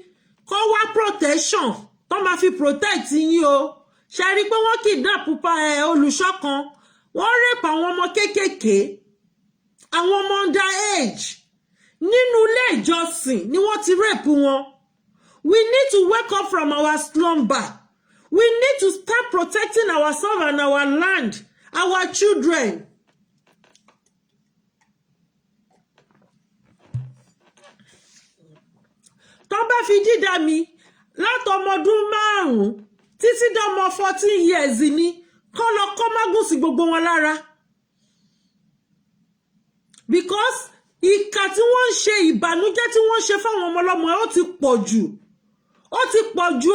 kó wá protection tó máa fi protect yín o ṣe rí pé wọ́n kidnap olùṣọ́ kan wọ́n rape àwọn ọmọ kéékèèké àwọn ọmọ under age nínú ilé ìjọsìn ni wọ́n ti rape wọn. We need to wake up from our slumber. We need to start protecting ourselves and our land, our children. tó bá fi dídá mi látọmọdún 5 títí dọmọ 14 years ni kọ́ lọ kọ́ mágùn sí gbogbo wọn lára because ìkà tí wọ́n ń ṣe ìbànújẹ́ tí wọ́n ṣe fáwọn ọmọ ọlọ́mọ ó ti pọ̀ jù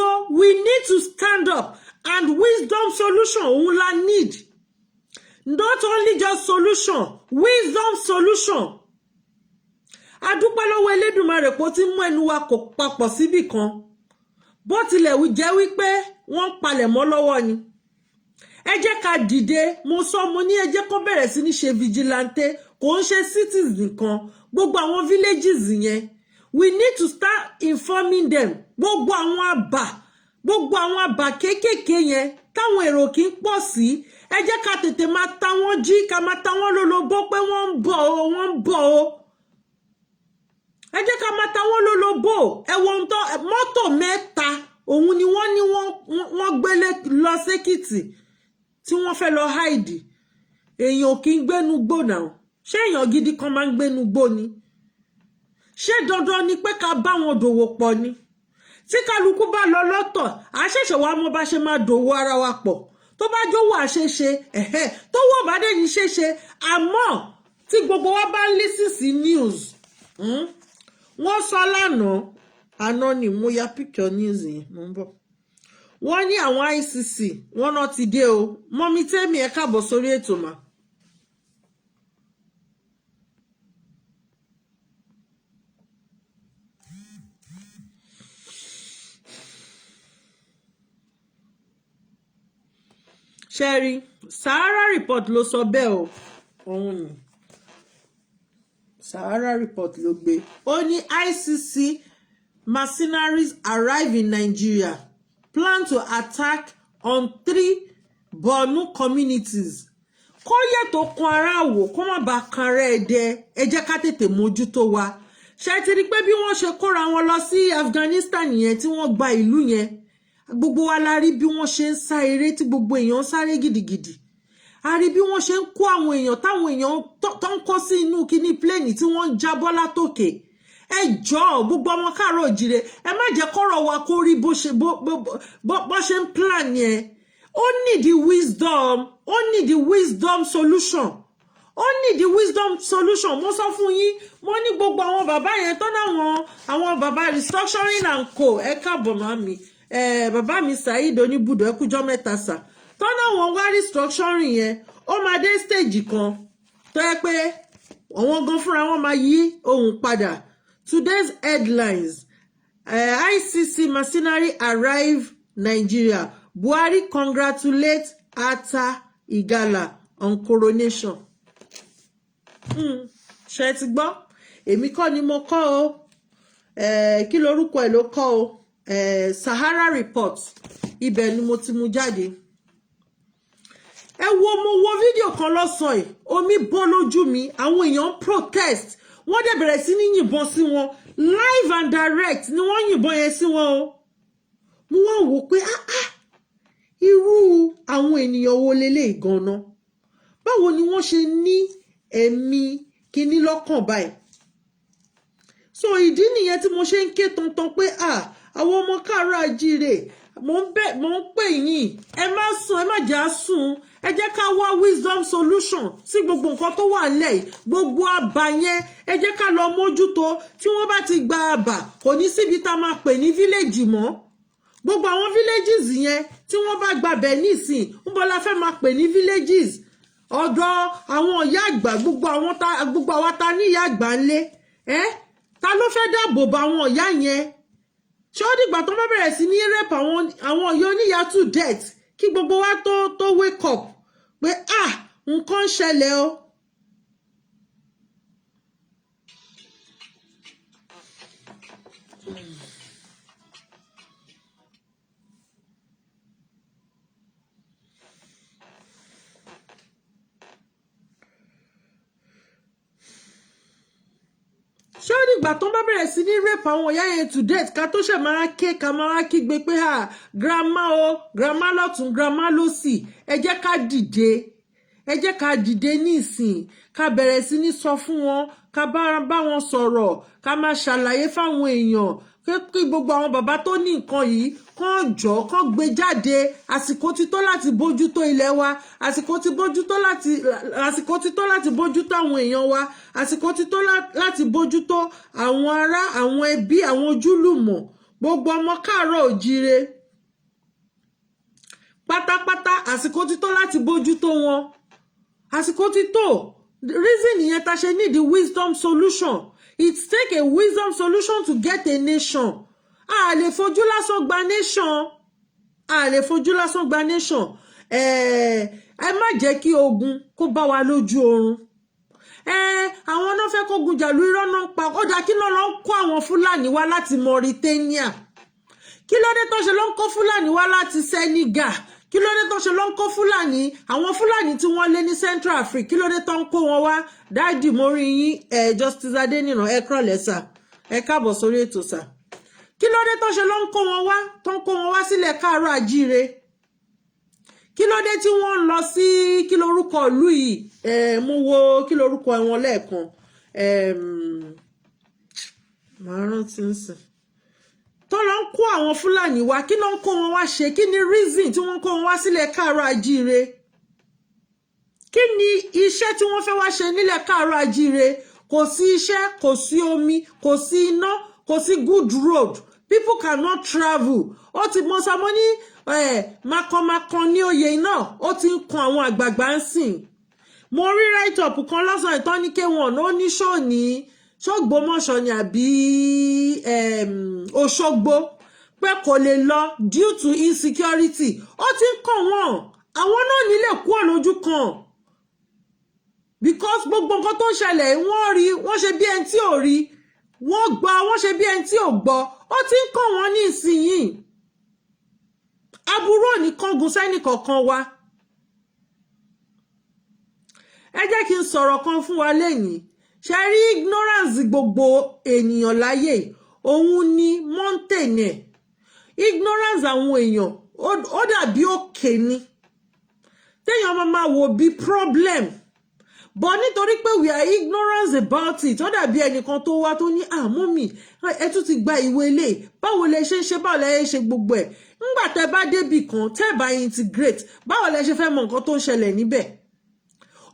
o. We need to stand up and wisdom solution òun la need not only just solution wisdom solution. Adúpẹ́ lọ́wọ́ Elédùmarè pé ó ti mú ẹnu wa kò papọ̀ síbì kan bó tilẹ̀ jẹ́ wípé wọ́n palẹ̀ mọ́ lọ́wọ́ ni. Ẹ jẹ́ ká dìde mo sọ mo ní ẹ jẹ́ kó bẹ̀rẹ̀ sí ní ṣe vigilante kò ń ṣe cities nìkan gbogbo àwọn villages yẹn we need to start informing them gbogbo àwọn àbà kéékèèké yẹn táwọn èrò kì í pọ̀ sí ẹ jẹ́ ká tètè máa ta wọ́n jí ká máa ta wọ́n lólobó pé wọ́n ń bọ̀ o ẹ jẹ́ ká máa ta wọ́n lólobó ẹ̀wọ̀n tó mọ́tò 3 òun ni wọ́n gbélé lọ sékìtì tí wọ́n fẹ́ lọ hide èèyàn kì í gbénu gbó náà ṣé èèyàn gidi kan máa ń gbénu gbó ni ṣé dandan ni pé ká bá wọn dòwò pọ̀ ni tí kálukú bá lọ lọ́tọ̀ àṣẹ̀ṣẹ̀ wa mọ̀ bá ṣe máa dòwò ara wa pọ̀ tó bá jówó àṣeṣe tó wọ́ bá dé ní ṣeṣe àmọ́ tí gbogbo wa bá listen sí news wọ́n sọ lánàá àná ni mo ya picture news yẹn mo ń bọ̀ wọ́n ní àwọn ICC wọ́n náà ti dé o mọ́mí tẹ́mi ẹ káàbọ̀ sórí ètò mà. Sherry Sahara report ló sọ bẹ́ẹ̀ o òun ni Sahara report ló gbé ó ní ICC mercenaries arrive in Nigeria plan to attack on 3 Borno communities kó yẹ tó kan ara wò kó má bàa kan rẹ̀ ẹ̀dẹ̀ ẹ jẹ́ ká tètè mójútó wa ṣe ti rí pé bí wọ́n ṣe kóra wọn lọ sí Afghanistan yẹn tí wọ́n gba ìlú yẹn gbogbo wa la rí bí wọ́n ṣe ń sá eré tí gbogbo èèyàn sáré gidigidi a rí bí wọ́n ṣe ń kó àwọn èèyàn táwọn èèyàn tó ń kó sí inú kíní pléènì tí wọ́n ń jábọ́ látòkè ẹ jọ̀ọ́ gbogbo ọmọ káàárọ̀ òjìrè ẹ má jẹ́ kọ́rọ̀ wa kó rí bó ṣe ń plan yẹn ó need the wisdom solution mo sọ fún yín mo ní gbogbo àwọn bàbá yẹn tó àwọn bàbá restructuring and co ẹ káàbọ̀ màmí bàbá mi Saheed oníbùdó ẹ kújọ́ mẹ́ta sà tó náwọn wá restructuring yẹn ó máa dé stage kan tó yẹ pé àwọn gan fúnra wọn máa yí ohun padà. Today's headlines ICC mercenary arrive Nigeria Buhari congratulate Atta Igala on coronation. Ṣé ti gbọ́ èmi kọ́ ni mo kọ́ o kí lorúkọ ẹ̀ ló kọ́ o Sahara report ibẹ̀ ni mo ti mú jáde mo wo fídíò kan lọ́sàn yìí omi bọ́ lójú mi àwọn èèyàn protest wọ́n dẹ̀ bẹ̀rẹ̀ sí ní yìnbọn sí wọn live and direct ni wọ́n yìnbọn yẹn sí wọn o mo wá wò pé irú àwọn ènìyàn wo lélẹ̀ gan-an báwo ni wọ́n ṣe ní ẹ̀mí kíní lọ́kàn báyìí so ìdí nìyẹn tí mo ṣe ń ké tantan pé àwọn ọmọ káàárọ̀ àjíire mo ń pè yín ẹ má sùn ẹ má jà sùn ẹ jẹ́ ká wá wisdom solution sí gbogbo nǹkan tó wà lẹ́yìn gbogbo àbá yẹn ẹ jẹ́ ká lọ mójútó tí wọ́n bá ti gba àbá kò ní síbi tá máa pè ní village mọ́ gbogbo àwọn villages yẹn tí wọ́n bá gbàbẹ̀ nísìn ń bọ́ la fẹ́ máa pè ní villages ọ̀dọ̀ àwọn ìyá àgbà gbogbo àwa ta ní ìyá àgbà ńlé ta ló fẹ́ dáàbò bo àwọn ìyá yẹn ṣé ó dìgbà tó bá bẹ̀rẹ̀ sí ní rape àwọn ìyá oníyà to death kí gbogbo wa tó wake up pé nǹkan ń ṣẹlẹ̀ o. ṣé ó dìgbà tó bá bẹ̀rẹ̀ sí ní rape àwọn ìyá yẹn to death ká tó ṣe máa ké ká máa kígbe pé grandma lọ́tún grandma lósì ẹ jẹ́ ká dìde nísìn ká bẹ̀rẹ̀ sí ní sọ fún wọn ká bá wọn sọ̀rọ̀ ká máa ṣàlàyé fáwọn èèyàn kí gbogbo àwọn bàbá tó ní nǹkan yìí kàn jọ kàn gbé jáde. Àsìkò ti tó láti bójútó ilẹ̀ wa, àsìkò ti tó láti bójútó àwọn èèyàn wa, àsìkò ti tó láti bójútó àwọn ará, àwọn ẹbí, àwọn ojúlùmọ̀, gbogbo ọmọ káàárọ̀ òjíire pátápátá. Àsìkò ti tó láti bójútó wọn, àsìkò ti tó. Reason yẹn ta ṣe need the wisdom solution. It take a wisdom solution to get a nation. A lè fojú lásán gba nation. A lè fojú lásán gba nation. Ẹ má jẹ́ kí ogun kó bá wa lójú oorun. Àwọn náà fẹ́ kógun jàlú irọ́ náà pa. Ó dá kí ló lọ kó àwọn Fúlàní wá láti Mauritania. Kí ló dé tó ṣe lọ ń kó Fúlàní wá láti Senegal? Kí ló dé tó ṣe lọ ń kó Fúlàní, àwọn Fúlàní tí wọ́n lé ní Central Africa, kí ló dé tó ń kó wọn wá? Dáàdì mo rí yín Justice Adéníran, ẹ kúrọ̀lẹ́ sà, ẹ káàbọ̀ sórí ètò sà. Kí ló dé tó ṣe lọ ń kó wọn wá, tó ń kó wọn wá sílẹ̀ káàárọ̀ àjíire? Kí ló dé tí wọ́n ń lọ sí kí lorúkọ ìlú yìí? Mo wo kí lorúkọ wọn lẹ́ẹ̀kan. Màá rántí ń sìn. Tó lọ ń kó àwọn Fúlàní wá, kí ló ń kó wọn wá ṣe? Kí ni reason tí wọ́n kó wọn wá sílẹ̀ káàárọ̀ àjíire? Kí ni iṣẹ́ tí wọ́n fẹ́ wá ṣe nílẹ̀ káàárọ̀ àjíire? Kò sí iṣẹ́, kò sí omi, kò sí iná, kò sí good road. People cannot travel. Ó ti mọ sọmọ ní makọmakọ ní oyè náà, ó ti ń kan àwọn àgbààgbà ń sìn. Mo rí write up kan lọ́sàn ìtàn ní K1, ó ní ṣọ́gbọ́mọṣọ́ ni àbí Òṣogbo pé kò lè lọ due to insecurity. Ó ti ń kàn wọ́n, àwọn náà nílé kúrò lójú kan because gbogbo nǹkan tó ń ṣẹlẹ̀ wọ́n rí, wọ́n ṣe bí ẹni tí ò rí, wọ́n gbọ́, wọ́n ṣe bí ẹni tí ò gbọ́. Ó ti ń kàn wọ́n ní ìsinyìí. Aburú ò ní kángun sẹ́nì kọ̀ọ̀kan wa. Ẹ jẹ́ kí n sọ̀rọ̀ kan fún wa lẹ́yìn. Ṣé rí ignorance gbogbo ènìyàn láyé òun ni mountain ẹ̀. Ignorance àwọn èèyàn ó dàbí òkè ni téèyàn máa wò bí problem, but nítorí pé we are ignorant about it, ó dàbí ẹnìkan tó wá tó ní mọ́mì ẹ tún ti gba ìwé ilé, báwo lẹ ṣe ń ṣe, báwo lẹ ṣe gbogbo ẹ̀. Ńgbà tẹ́ bá débì kan tẹ́ bá integrate, báwo lẹ ṣe fẹ́ mọ nǹkan tó ń ṣẹlẹ̀ níbẹ̀.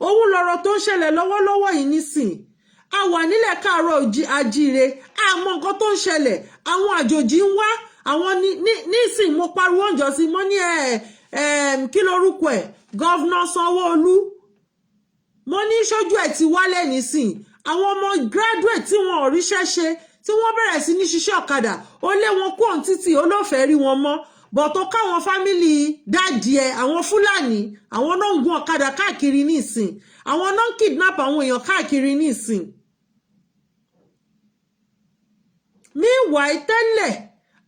Òun lọ̀rọ̀ tó ń ṣẹlẹ̀ lọ́wọ́lọ́wọ́ yìí nísìn. A wà nílẹ̀ káàárọ̀ àjíire, a mọ nǹkan tó ń ṣẹlẹ̀, àwọn àjòjì ń wá, àwọn nísìn mo pariwo ọjọ́ sí mo ní kí lorúkọ ẹ̀, gọ́vnà Sanwó-Olú, mo ní ṣojú ẹ̀ ti wálẹ̀ nísìn. Àwọn ọmọ graduate tí wọn ò ríṣẹ́ ṣe, tí wọ́n bẹ̀rẹ̀ sí ní ṣiṣẹ́ ọ̀kadà, ó lé wọn kú òun títì, ó ló fẹ́ rí wọn mọ́. But tó káwọn fámìlì dáàdì ẹ̀, àwọn Fúlàní, àwọn náà ń gun ọ̀kadà káàkiri nísìn, àwọn náà ń kidnap àwọn èèyàn káàkiri nísìn. Meanwhile tẹ́lẹ̀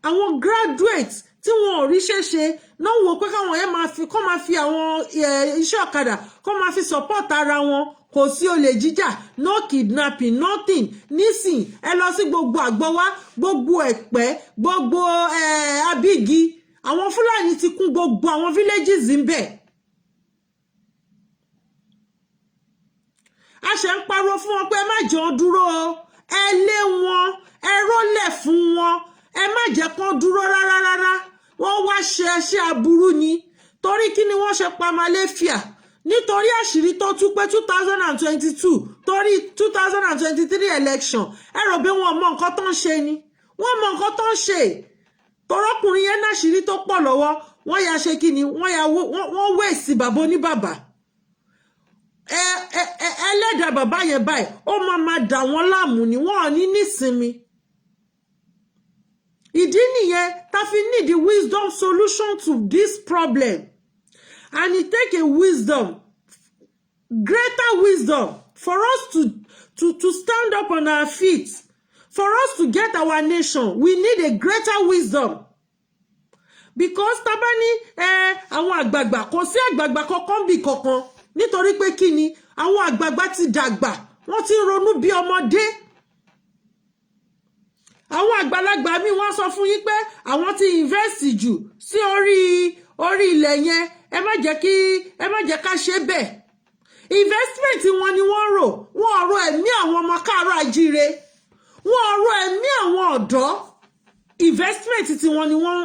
àwọn graduates tí wọn ò ríṣẹ́ ṣe náà wò pé káwọn yẹn máa fi àwọn iṣẹ́ ọ̀kadà kó máa fi support ara wọn. Kò sí olè jíjà, no kidnapping, nothing. Nísìn ẹ lọ sí gbogbo Àgbọ̀wá, gbogbo Ẹ̀pẹ́, gbogbo Abígi, àwọn Fúlàní ti kún gbogbo àwọn villages ń bẹ̀. A ṣe ń pariwo fún wọn pé ẹ má jẹ́ wọn dúró o, ẹ lé wọn, ẹ rọ́lẹ̀ fún wọn, ẹ má jẹ́ kán dúró rárá. Wọ́n wá ṣe ẹṣẹ́ aburú ni. Torí kí ni wọ́n ṣe pa Malaysia? Nítorí àṣírí tó tú pé 2022 torí 2023 election, ẹ rò bí wọn mọ nǹkan tó ń ṣe ni. Wọ́n mọ nǹkan tó ń ṣe. Torọ́kùnrin yẹn náṣírí tó pọ̀ lọ́wọ́, wọ́n ya ṣe kí ni, wọ́n wéèsì bàbá oníbàbà. Ẹlẹ́dàá bàbá yẹn báyìí ó máa dà wọ́n láàmú ni, wọ́n ò ní nísinmi. Ìdí nìyẹn tá fi need the wisdom solution to this problem, and it take a wisdom, greater wisdom, for us to stand up on our feet, for us to get our nation. We need a greater wisdom. Because tabani àwọn àgbààgbà, kò sí àgbààgbà kankan bí kankan, nítorí pé kí ni àwọn àgbààgbà ti dàgbà, wọ́n ti ronú bí ọmọdé. Àwọn àgbàlagbà mi wọ́n sọ fún yín pé àwọn ti invest jù sí orí ilẹ̀ yẹn, ẹ má jẹ́ ká ṣe bẹ́ẹ̀. Investment wọn ni wọ́n rò, wọ́n rò ẹ̀mí àwọn ọmọ káàárọ̀ àjíire, wọ́n rò ẹ̀mí àwọn ọ̀dọ́. investment tí wọ́n ni wọ́n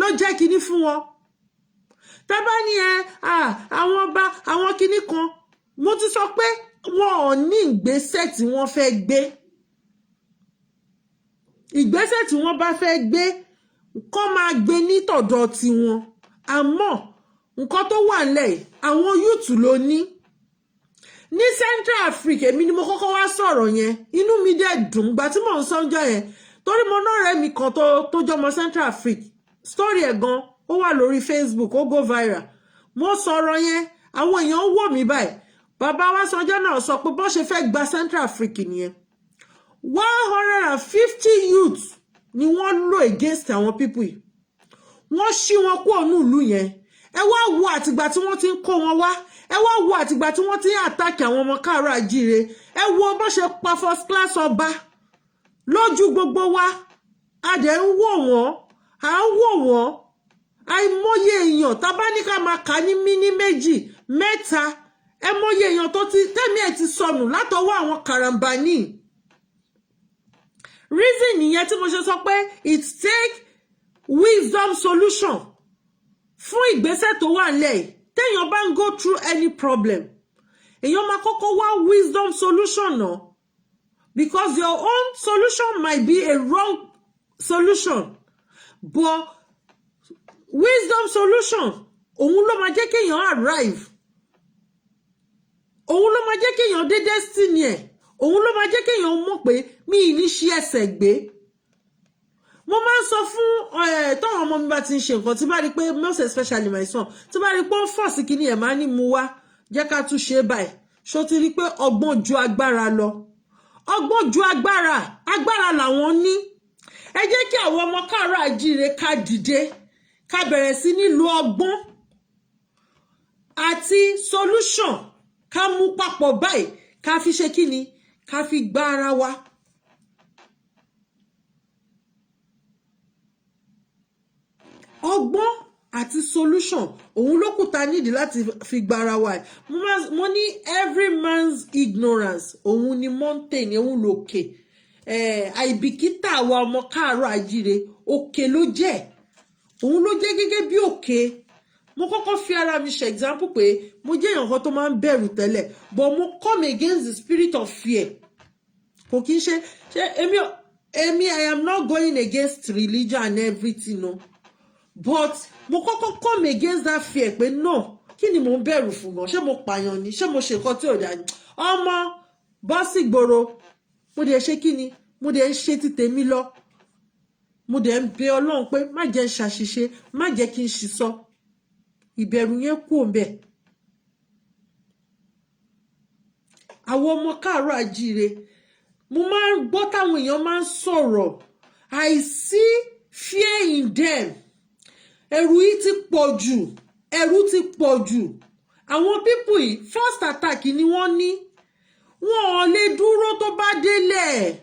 ló jẹ́ kíní fún wọn. Tá bá ní àwọn ọba àwọn kíní kan, mo ti sọ pé wọn ò ní ìgbésẹ̀ tí wọ́n fẹ́ gbé. Ìgbésẹ̀ tí wọ́n bá fẹ́ gbé kó máa gbé ní tọ̀dọ̀ tiwọn. Àmọ́ nǹkan tó wà nílẹ̀ àwọn youth ló ní. Ní Central Africa èmi ni mo kọ́kọ́ wá sọ̀rọ̀ yẹn, inú mi dẹ̀ dùn gbà tí mò ń sọ́njọ́ yẹn torí mo náà rẹ̀ mi kan tó jọmọ Central Africa story ẹ̀ gan ó wà lórí Facebook ó go viral. Mo sọ̀rọ̀ yẹn àwọn èèyàn wò mí báyìí. Bàbá wa sọ́njọ́ náà sọ pé bó ṣe fẹ́ gba Central Africa nìyẹn. 150 youths ni wọ́n lò against àwọn people yìí. Wọ́n ṣí wọn kúrò ní ìlú yẹn. Ẹ wá wo àtìgbà tí wọ́n ti ń kó wọn wá. Ẹ wá wo àtìgbà tí wọ́n ti ń attack àwọn ọmọ káàárọ̀ àjíire. Ẹ wo bó ṣe pa first class ọba lójú gbogbo wa. A dẹ̀ ń wò wọ́n, à ń wò wọ́n. Àìmọye èèyàn tá bá ní ká máa kà ní mí méjì mẹ́ta. Ẹ mọye èèyàn tó ti tẹ́mi ẹ̀ ti sọnù látọwọ́ àwọn karambani. Reason nìyẹn tí mo ṣe sọ pé it take wisdom solution fún ìgbésẹ̀ tó wà nílẹ̀. Téèyàn bá ń go through any problem, èèyàn máa kọ́kọ́ wá wisdom solution náà, because your own solution might be a wrong solution, but wisdom solution òun ló máa jẹ́ kéèyàn arrive, òun ló máa jẹ́ kéèyàn dé destiny ẹ̀, òun ló máa jẹ́ kéèyàn mọ̀ pé mi ì ní ṣí ẹsẹ̀ gbé. Mo máa ń sọ fún táwọn ọmọ mi bá ti ń ṣe nǹkan tí bá rí pé most especially my son tí bá rí pé ó fọ̀ sí kíní ẹ̀ máa ní mu wá jẹ́ ká tún ṣe báyìí. Ṣó ti rí pé ọgbọ́n ju agbára lọ. Ọgbọ́n ju agbára làwọn ní. Ẹ jẹ́ kí àwọn ọmọ káàárọ̀ àjíire ká dìde ká bẹ̀rẹ̀ sí ní lo ọgbọ́n àti solution ká mú papọ̀ báyìí ká fi ṣe kíni ká fi gbá ara wa. Ọgbọ́n àti solution òun ló kù tá nídìí láti fi gbára wa. Mo ní every man's ignorance òun ni mountain òun lòkè. Àìbìkítà wa ọmọ káàárọ̀ àjíire òkè ló jẹ́. Òun ló jẹ́ gẹ́gẹ́ bí òkè. Mo kọ́kọ́ fi ara mi ṣe example pé mo jẹ́ èèyàn kan tó máa ń bẹ̀rù tẹ́lẹ̀, but mo come against the spirit of fear. Kò kí n ṣe èmi I am not going against religion and everything no. But mo kọ́kọ́ come against that fear pé no, kí ni mo ń bẹ̀rù fún gan? Ṣé mo pààyàn ni? Ṣé mo ṣe nǹkan tí ò dáa ni? Ọmọ bọ́ sí ìgboro, mo dẹ̀ ṣe kí ni? Mo dẹ̀ ń ṣe ti tèmi lọ. Mo dẹ̀ ń bẹ Ọlọ́run pé má jẹ́ ń ṣàṣìṣe, má jẹ́ kí n ṣìsọ. Ìbẹ̀rù yẹn kú òǹbẹ̀. Àwọn ọmọ káàárọ̀ àjíire, mo máa ń gbọ́ táwọn èèyàn máa ń sọ̀rọ̀. I see fear in them. Ẹ̀rù yìí ti pọ̀ jù. Ẹ̀rù ti pọ̀ jù. Àwọn people yìí first attack ni wọ́n ní. Wọn ò lè dúró tó bá délẹ̀.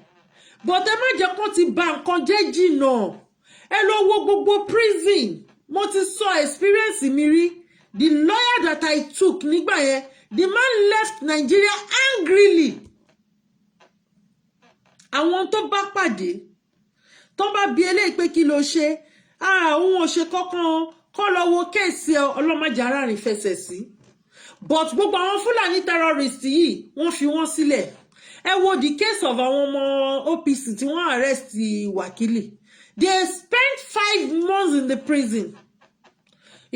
But ẹ má jẹ́ kó ti bà nǹkan jẹ́ jìnnà. Ẹ lọ wo gbogbo prison. Mo ti sọ experience mi rí. The lawyer that I took nígbà yẹn, the man left Nigeria angrily. Àwọn tó bá pàdé, tó bá bi eléyìí pé kí ló ṣe, òun ò ṣe kankan, kó lọ wo kéèsì ọlọ́mọdé aráàrin fẹsẹ̀ sí. But gbogbo àwọn Fúlàní terrorist yìí wọ́n fi wọ́n sílẹ̀. Ẹ wo the case of àwọn ọmọ OPC tí wọ́n arrest Wákìlì. They spent 5 months in the prison.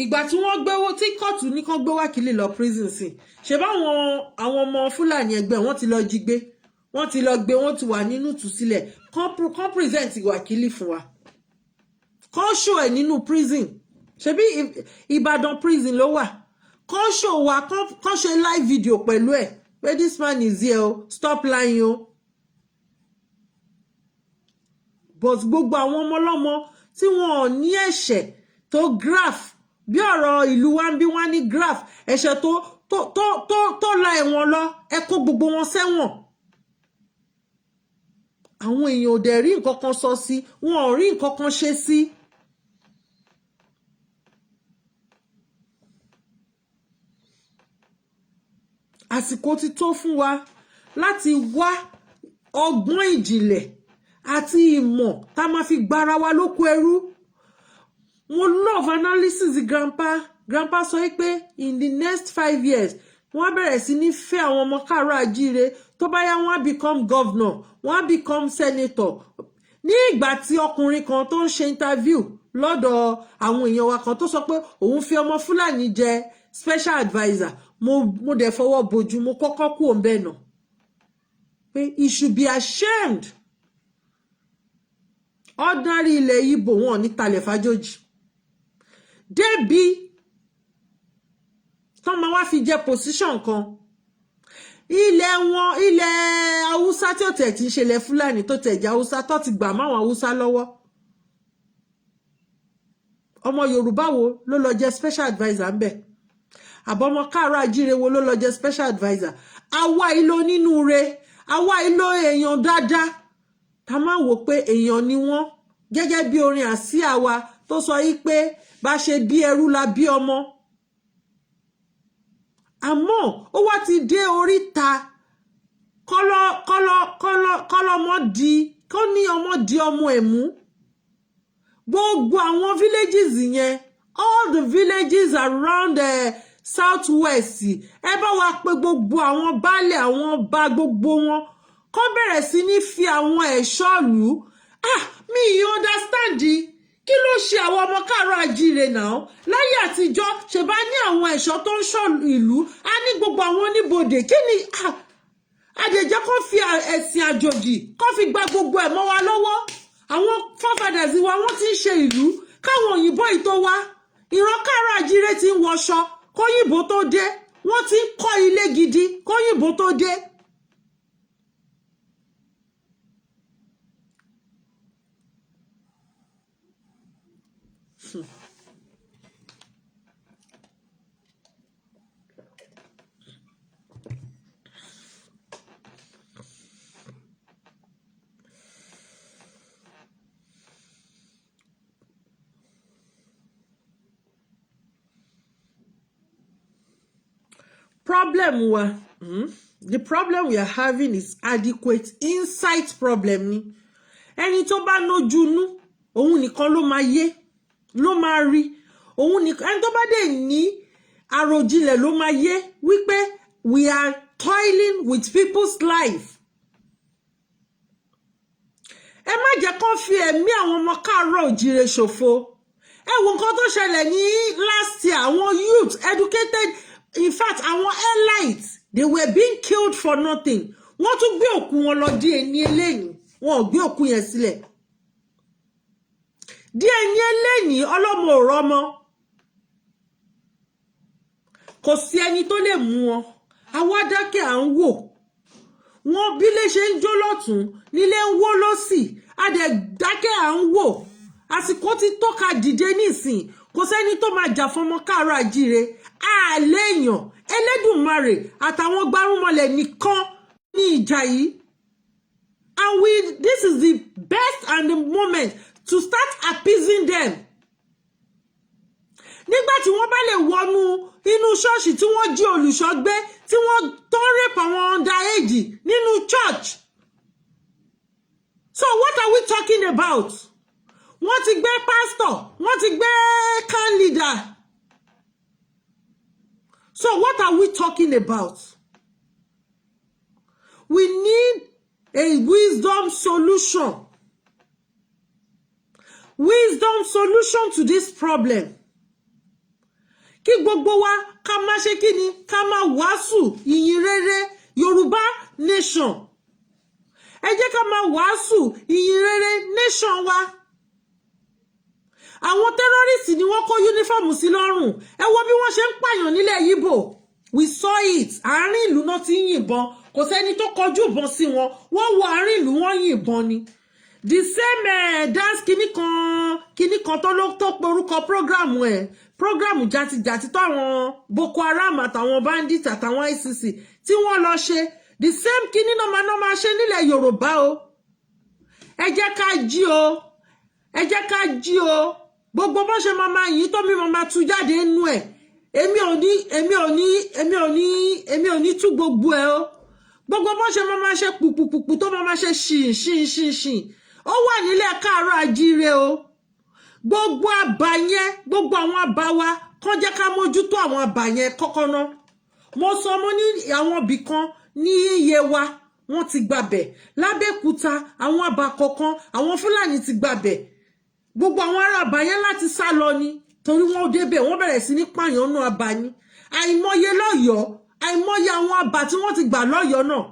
Ìgbà tí wọ́n gbéwó tí kóòtù ní kán gbé Wákìlì lọ prison sí. Ṣé bá àwọn ọmọ Fúlàní ẹgbẹ́ wọ́n ti lọ jí gbé. Wọ́n ti lọ gbé, wọ́n ti wà nínú ìtúsílẹ̀. Kán present Wákìlì fún wa. Kán show ẹ̀ nínú prison. Ṣebí Ìbàdàn prison ló wà. Kán show wa, kán ṣe live video pẹ̀lú ẹ̀. Where this man is here, stop lying o. But gbogbo àwọn ọmọ ọlọ́mọ tí wọn ò ní ẹ̀ṣẹ̀ tó graph bí ọ̀rọ̀ ìlú wa ń bí wọ́n ní graph ẹ̀ṣẹ̀ tó la ẹ̀wọ̀n lọ ẹ kó gbogbo wọn sẹ́wọ̀n. Àwọn èèyàn ò dẹ̀ rí nǹkan kan sọ sí, wọn ò rí nǹkan kan ṣe sí. Àsìkò ti tó fún wa láti wá ọgbọ́n ìjìnlẹ̀ àti ìmọ̀ tá máa fi gbára wa lóko ẹrú. Mo love analysis grandpa sọ pé in the next 5 years wọ́n bẹ̀rẹ̀ sí ní fẹ́ àwọn ọmọ káàárọ̀ àjíire tó bá yá wọ́n á become governor, wọ́n á become senator. Ní ìgbà tí ọkùnrin kan tó ń ṣe interview lọ́dọ̀ àwọn èèyàn wa kan tó sọ pé òun fi ọmọ Fúlàní jẹ special adviser, mo dẹ̀ fọwọ́ bojú, mo kọ́kọ́ kú òun bẹ́ẹ̀ náà pé he should be ashamed. Ordinary ilẹ̀ Ìgbò wọn ní talẹ̀ fàjòjì débi tó máa wá fi jẹ position kan. Ilẹ̀ wọn, ilẹ̀ Haúsá tí ó tẹ̀ tí ń ṣẹlẹ̀ Fúlàní tó tẹ̀ jẹ́ Haúsá tó ti gbà máwọn Haúsá lọ́wọ́. Ọmọ Yorùbá wo ló lọ jẹ special adviser ńbẹ̀? Àbọ̀mọ káàárọ̀ àjíire wo ló lọ jẹ special adviser? Àwa ìlò nínú re, àwa ìlò èèyàn dáadáa tá máa wò pé èèyàn ni wọ́n, gẹ́gẹ́ bí orin àsíá wa tó sọ yí pé bá ṣe bí ẹrú la bí ọmọ. Àmọ́ ó wá ti dé oríta kọ́lọ́mọ di kó ní ọmọ di ọmọ ẹ̀mú. Gbogbo àwọn villages yẹn, all the villages around southwest, ẹ bá wa pè gbogbo àwọn baálẹ̀ àwọn ọba gbogbo wọn kó bẹ̀rẹ̀ sí ní fi àwọn ẹ̀ṣọ́ lù. Mi understand kí ló ṣe àwọn ọmọ káàárọ̀ àjíire náà. Láyé àtijọ́ ṣe bá ní àwọn ẹ̀ṣọ́ tó ń ṣọ́ ìlú, a ní gbogbo àwọn oníbodè. Kí ni àdèjẹ́ kó fi ẹ̀sìn àjòjì kó fi gba gbogbo ẹ̀ mọ́ wa lọ́wọ́. Àwọn forefathers wa wọ́n ti ń ṣe ìlú káwọn òyìnbó yìí tó wá. Ìran káàárọ̀ àjíire ti ń wọṣọ kóyìnbó tó dé, wọ́n ti ń kọ́ ilé gidi kóyìnbó tó dé. The problem we are having is adequate insight problem ni. Ẹni tó bá nójú inú, òun nìkan ló máa yé, ló máa rí. Òun nìkan, ẹni tó bá dé ní àròjinlẹ̀ ló máa yé wípé we are toiling with people's life. Ẹ má jẹ́ kó fi ẹ̀mí àwọn ọmọ káàárọ̀ òjíire ṣòfò. Ẹ wo nǹkan tó ṣẹlẹ̀ ní last year, àwọn youth educated, in fact àwọn elites, they were being killed for nothing. Wọ́n tún gbé òkú wọn lọ dí ẹni eléyìí, wọn ò gbé òkú yẹn sílẹ̀. Dí ẹni eléyìí ọlọ́mọ ò rọ́mọ. Kò sí ẹni tó lè mú wọn. Àwa dákẹ́ à ń wò. Wọ́n bí lè ṣe ń jó lọ́tún, nílé ń wó lọ́sì. A dẹ̀ dákẹ́ à ń wò. Àsìkò ti tó ká dìde nísìn. Kò sẹ́ni tó máa jà fún ọmọ káàárọ̀ àjíire. Àléèyàn, Ẹlẹ́dùmarè àtàwọn gbárùmọ̀lẹ̀ nìkan ní ìjà yìí. And this is the best and the moment to start appeasing them. Nígbà tí wọ́n bá lè wọnú inú ṣọ́ọ̀ṣì tí wọ́n jí olùṣọ́ gbé, tí wọ́n tó rape àwọn underage nínú church. So what are we talking about? Wọ́n ti gbé pastor, wọ́n ti gbé can leader. So what are we talking about? We need a wisdom solution. Wisdom solution to this problem. Kí gbogbo wa ká má ṣe kíni, ká má wàásù ìyìn rere Yorùbá nation. Ẹ jẹ́ ká má wàásù ìyìn rere nation wa. Àwọn terrorists ni wọ́n kó uniform sí lọ́rùn. Ẹ wo bí wọ́n ṣe ń pààyàn nílẹ̀ Yíbò. We saw it. Àárín ìlú náà ti ń yìnbọn. Kò sẹ́ni tó kọjú ìbọn sí wọn. Wọ́n wọ àárín ìlú wọ́n yìnbọn ni. The same dance kìíní kan tó ló tó porúkọ program jàtijàti tó àwọn Boko Haram àtàwọn bandits àtàwọn ICC tí wọ́n lọ ṣe. The same kìíní náà máa ṣe nílẹ̀ Yorùbá o. Ẹ jẹ́ ká jí o. Ẹ jẹ́ ká jí o. Gbogbo bó ṣe máa yìí tó mi máa tú jáde nínú ẹ̀. Èmi ò ní tú gbogbo ẹ̀ o. Gbogbo bó ṣe máa ṣe pùpùpùpù tó máa ṣe ṣìn. ó wà nílẹ̀ káàárọ̀ àjíire o gbogbo àbá yẹn gbogbo àwọn àbá wa kàn jẹ́ ká mójútó àwọn àbá yẹn kọ́kọ́ ná mo sọ mo ní àwọn ibì kan ní iye wa wọ́n ti gbàbẹ̀ lábẹ́kúta àwọn àbá kọ̀ọ̀kan àwọn Fúlàní ti gbàbẹ̀ gbogbo àwọn ará àbá yẹn láti sá lọ ni torí wọ́n débẹ̀ wọ́n bẹ̀rẹ̀ sí ní pààyàn nú àbá ni àìmọye lọ́yọ̀ọ́ àìmọye àwọn àbá tí wọ́n ti gbà lọ́yọ̀ọ́ náà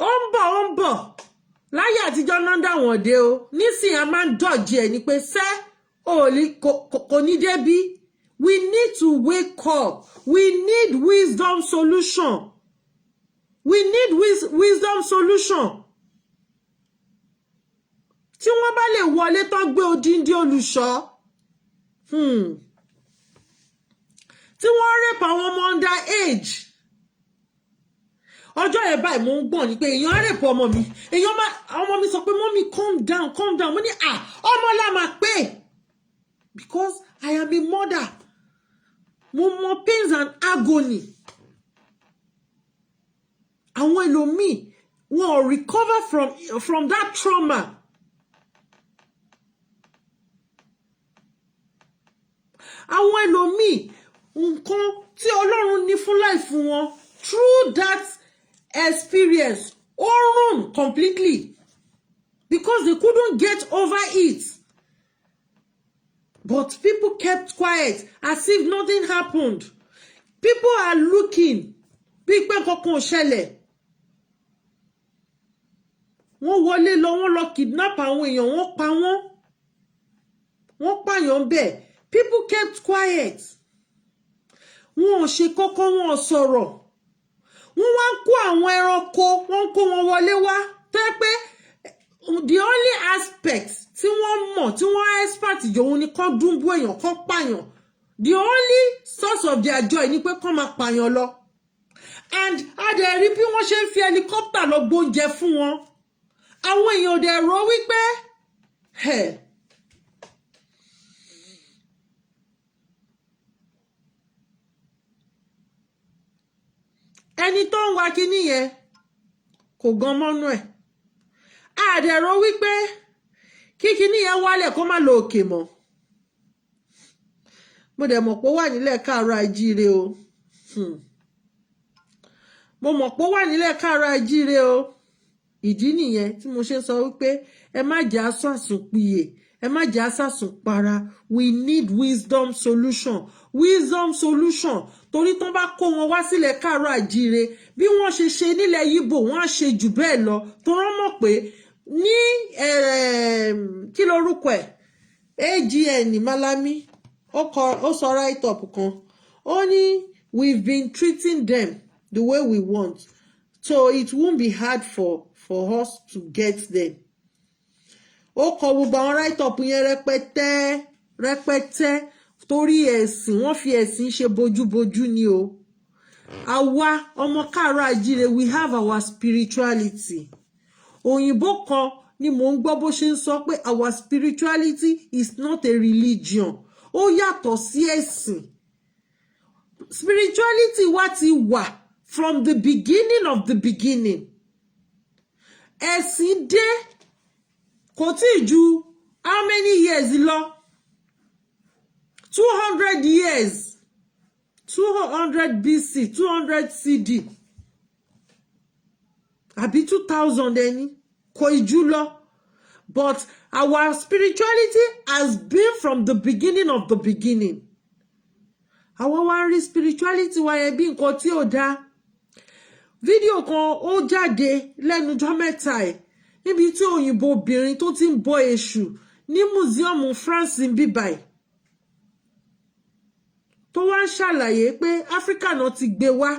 ó ń bọ̀ láyé àtijọ́ náà dáwọn dé o nísìnyí a máa ń dọ̀jì ẹ̀ ni pé sẹ́ òòlì kò ní débí we need to wake up we need wisdom solution we need wisdom solution tí wọ́n bá lè wọlé tán gbé odindi olùṣọ́ tí wọ́n rape àwọn ọmọ under age ọjọ́ yẹn báyìí mo ń gbọ̀n ni pé èèyàn á rape ọmọ mi ọmọ mi sọ pé mọ́mí calm down mo ní ọmọ la máa pè because I am a mother mo mọ pains and agony àwọn ẹlòmíì wọn ò recover from that trauma. Àwọn ẹlòmíì nǹkan tí Ọlọ́run ní fún life wọn through that experience all run completely because they couldn't get over it. But people kept quiet as if nothing happened. People are looking bí pé kankan ò ṣẹlẹ̀. Wọ́n wọlé lọ wọ́n lọ kidnap àwọn èèyàn wọ́n pa wọ́n pààyàn bẹ́ẹ̀. People kept quiet. Wọ́n ò ṣe kọ́kọ́ wọn sọ̀rọ̀. Wọ́n wá kó àwọn ẹranko wọ́n kó wọn wọlé wá tẹ́ pé the only aspect tí wọ́n mọ̀ tí wọ́n expert jòun ni kán dúnbú èèyàn kán pààyàn. The only source of their joy ni pé kán máa pààyàn lọ. And adẹ̀rí bí wọ́n ṣe ń fi helicopter lọ gbóúnjẹ fún wọn. Àwọn èèyàn dẹ̀ rò wípé ẹni tó ń wá kíní yẹn kò gan mọ́nú ẹ̀ àdẹ̀rọ wípé kí kíní yẹn wálẹ̀ kó má lọ òkè mọ́ mo dẹ̀ mọ̀ pé ó wà nílẹ̀ káàárọ̀ àjíire o mo mọ̀ pé ó wà nílẹ̀ káàárọ̀ àjíire o ìdí nìyẹn tí mo ṣe sọ wípé ẹ má jẹ́ àsùn pìyè ẹ má jẹ́ àsùn para we need wisdom solution torí tán bá kó wọn wá sílẹ̀ káàárọ̀ àjíire bí wọ́n ṣe ṣe nílẹ̀ Yíbò wọ́n á ṣe jù bẹ́ẹ̀ lọ tó rán mọ̀ pé ní kí lorúkọ ẹ̀ AGN Malami ó sọ write up kan ó ní we've been treating them the way we want so it won't be hard for us to get them. Ó kọ gbogbo àwọn write up yẹn rẹpẹtẹ torí ẹ̀sìn wọ́n fi ẹ̀sìn ṣe bójúbójú ni o. Àwa ọmọ káàárọ̀ àjíire we have our spirituality. Òyìnbó kan ni mò ń gbọ́ bó ṣe ń sọ pé our spirituality is not a religion. Ó yàtọ̀ sí ẹ̀sìn. Spirituality wa ti wà from the beginning of the beginning. Ẹ̀sìn dé kò tí ju how many years lọ? 200 years. 200 BC, 200 CD. Àbí 2000 ẹni kò ìjú lọ. But our spirituality has been from the beginning of the beginning. Àwọn wá rí spirituality wa yẹn bí nǹkan tí ò dáa. Fídíò kan ó jáde lẹ́nujọ́ mẹ́ta ẹ̀ níbi tí òyìnbó obìnrin tó ti ń bọ èṣù ní museum France ń bíbáyìí. Tó wá ń ṣàlàyé pé Áfíríkà náà ti gbé wá.